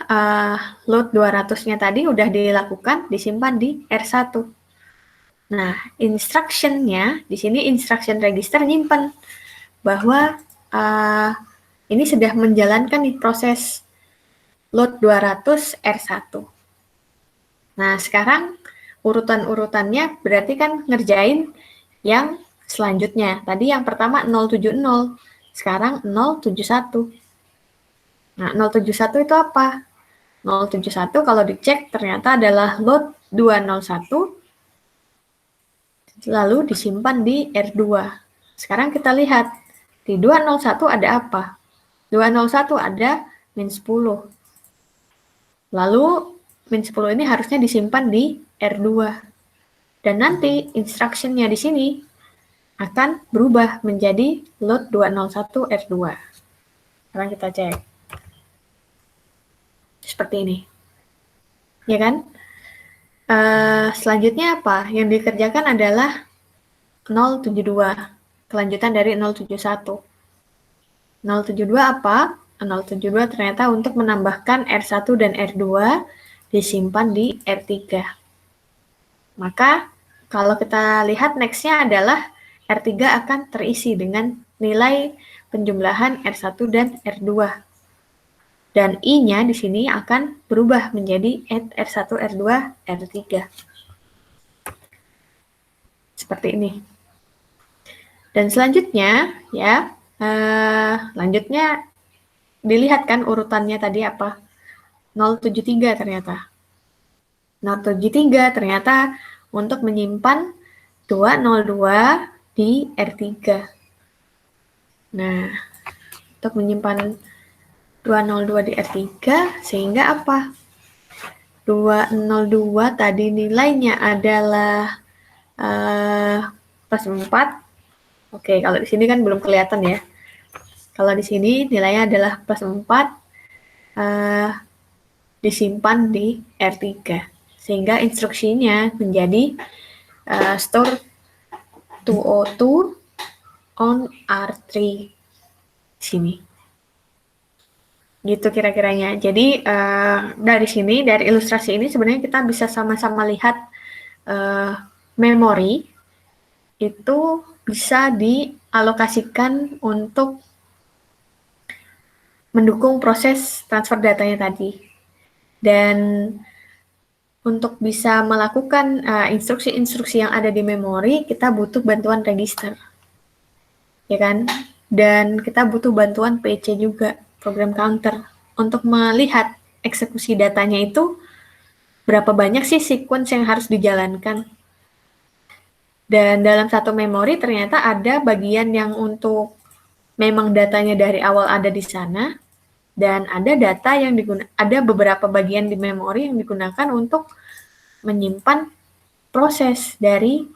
load 200-nya tadi udah dilakukan, disimpan di R1. Nah, instruction-nya, di sini instruction register nyimpen bahwa ini sudah menjalankan nih proses load 200 R1. Nah, sekarang urutan-urutannya berarti kan ngerjain yang selanjutnya. Tadi yang pertama 070, sekarang 071. Nah, 071 itu apa? 071 kalau dicek ternyata adalah load 201 lalu disimpan di R2. Sekarang kita lihat, di 201 ada apa? 201 ada min 10. Lalu min 10 ini harusnya disimpan di R2. Dan nanti instruction-nya di sini akan berubah menjadi load 201 R2. Sekarang kita cek. Seperti ini. Ya kan? Selanjutnya apa? Yang dikerjakan adalah 072. Kelanjutan dari 071. 072 apa? 072 ternyata untuk menambahkan R1 dan R2 disimpan di R3. Maka kalau kita lihat next-nya adalah R3 akan terisi dengan nilai penjumlahan R1 dan R2. Dan I-nya di sini akan berubah menjadi R1, R2, R3. Seperti ini. Dan selanjutnya, ya, lanjutnya dilihat kan urutannya tadi apa? 073 ternyata. 073 ternyata untuk menyimpan 202 di R3. Nah, untuk menyimpan 202 di R3 sehingga apa? 202 tadi nilainya adalah plus 4. Oke, kalau di sini kan belum kelihatan ya. Kalau di sini nilainya adalah plus 4 disimpan di R3. Sehingga instruksinya menjadi store 202 on R3 sini. Gitu kira-kiranya. Jadi dari sini, dari ilustrasi ini sebenarnya kita bisa sama-sama lihat memori itu bisa dialokasikan untuk mendukung proses transfer datanya tadi. Dan untuk bisa melakukan instruksi-instruksi yang ada di memori, kita butuh bantuan register. Ya kan? Dan kita butuh bantuan PC juga, program counter, untuk melihat eksekusi datanya itu berapa banyak sih sequence yang harus dijalankan. Dan dalam satu memori ternyata ada bagian yang untuk memang datanya dari awal ada di sana, dan ada data yang ada beberapa bagian di memori yang digunakan untuk menyimpan proses dari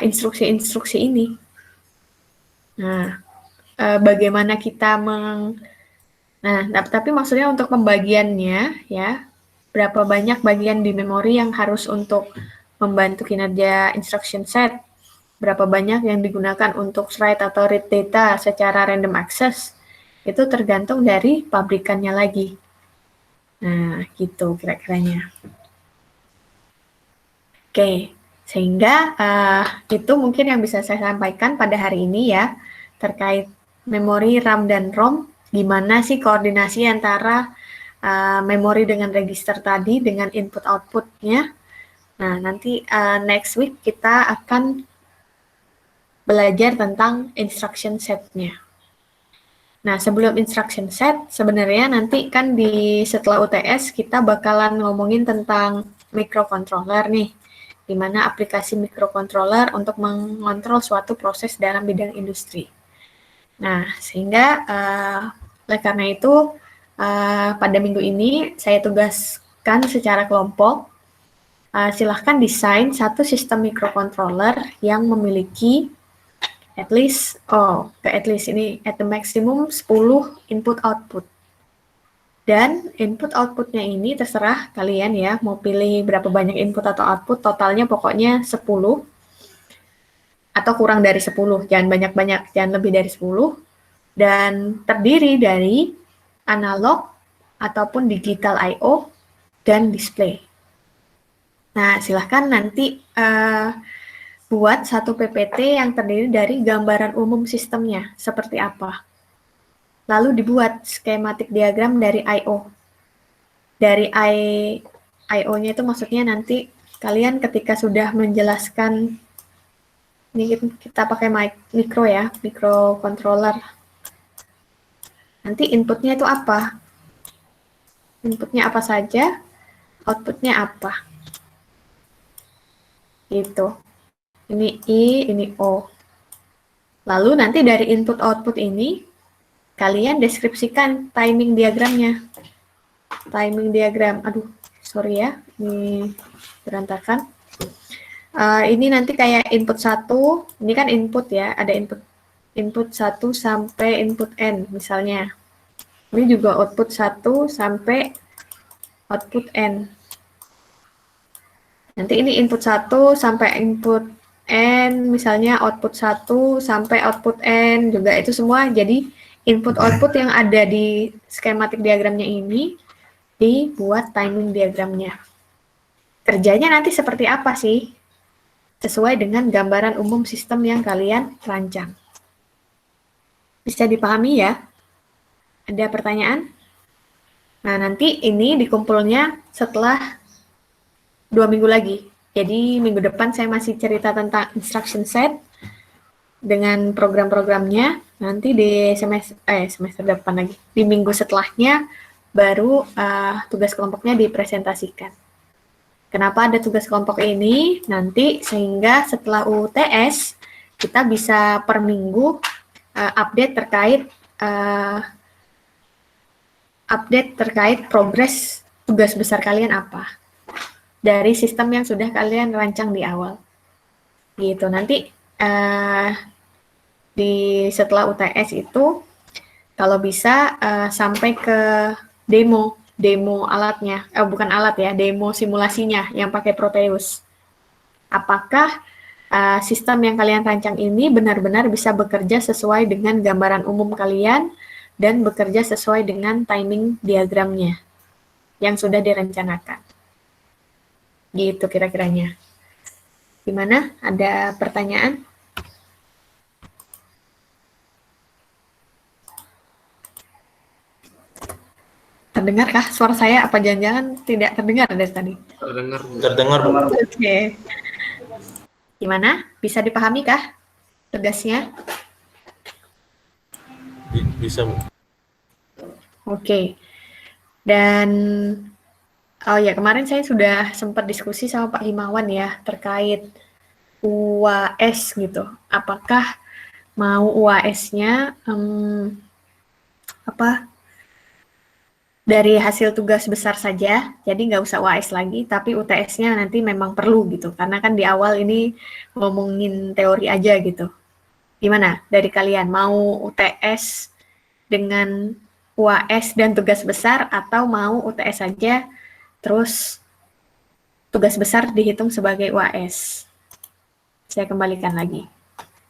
instruksi-instruksi ini. Nah, bagaimana kita tapi maksudnya untuk pembagiannya ya, berapa banyak bagian di memori yang harus untuk membantu kinerja instruction set, berapa banyak yang digunakan untuk write atau read data secara random access, itu tergantung dari pabrikannya lagi. Nah, gitu kira-kiranya. Oke, sehingga itu mungkin yang bisa saya sampaikan pada hari ini ya, terkait memori RAM dan ROM, gimana sih koordinasi antara memori dengan register tadi dengan input-outputnya. Nah, nanti next week kita akan belajar tentang instruction set-nya. Nah, sebelum instruction set, sebenarnya nanti kan setelah UTS kita bakalan ngomongin tentang microcontroller nih, di mana aplikasi microcontroller untuk mengontrol suatu proses dalam bidang industri. Nah, sehingga oleh karena itu pada minggu ini saya tugaskan secara kelompok, silahkan desain satu sistem microcontroller yang memiliki at the maximum 10 input output. Dan input outputnya ini terserah kalian ya, mau pilih berapa banyak input atau output, totalnya pokoknya 10 atau kurang dari 10, jangan banyak-banyak, jangan lebih dari 10, dan terdiri dari analog ataupun digital I/O dan display. Nah, silahkan nanti buat satu PPT yang terdiri dari gambaran umum sistemnya, seperti apa. Lalu dibuat skematik diagram dari I/O. Dari I/O-nya itu maksudnya nanti kalian ketika sudah menjelaskan, ini kita pakai mikro ya, microcontroller. Nanti inputnya itu apa? Inputnya apa saja, outputnya apa. Gitu. Ini I, ini O. Lalu nanti dari input-output ini, kalian deskripsikan timing diagramnya. Timing diagram, aduh, sorry ya, ini berantakan. Ini nanti kayak input 1, ini kan input ya, ada input 1 sampai input N misalnya. Ini juga output 1 sampai output N. Nanti ini input 1 sampai input N, misalnya output 1 sampai output N, juga itu semua jadi input-output yang ada di skematik diagramnya ini dibuat timing diagramnya. Kerjanya nanti seperti apa sih? Sesuai dengan gambaran umum sistem yang kalian rancang. Bisa dipahami ya? Ada pertanyaan? Nah, nanti ini dikumpulnya setelah 2 minggu lagi. Jadi minggu depan saya masih cerita tentang instruction set dengan program-programnya. Nanti di semester depan lagi, di minggu setelahnya baru tugas kelompoknya dipresentasikan. Kenapa ada tugas kelompok ini? Nanti sehingga setelah UTS kita bisa per minggu update terkait progres tugas besar kalian apa dari sistem yang sudah kalian rancang di awal. Gitu. Nanti setelah UTS itu kalau bisa sampai ke demo alatnya, bukan alat ya, demo simulasinya yang pakai Proteus. Apakah sistem yang kalian rancang ini benar-benar bisa bekerja sesuai dengan gambaran umum kalian dan bekerja sesuai dengan timing diagramnya yang sudah direncanakan. Gitu kira-kiranya. Gimana? Ada pertanyaan? Terdengarkah suara saya? Apa jangan-jangan tidak terdengar dari tadi? Terdengar, Bu. Oke. Gimana? Bisa dipahami kah tugasnya? Bisa, Bu. Oke. Dan oh ya, kemarin saya sudah sempat diskusi sama Pak Himawan ya terkait UAS gitu. Apakah mau UAS-nya dari hasil tugas besar saja, jadi nggak usah UAS lagi, tapi UTS-nya nanti memang perlu gitu, karena kan di awal ini ngomongin teori aja gitu. Gimana dari kalian, mau UTS dengan UAS dan tugas besar, atau mau UTS saja, terus tugas besar dihitung sebagai UAS? Saya kembalikan lagi.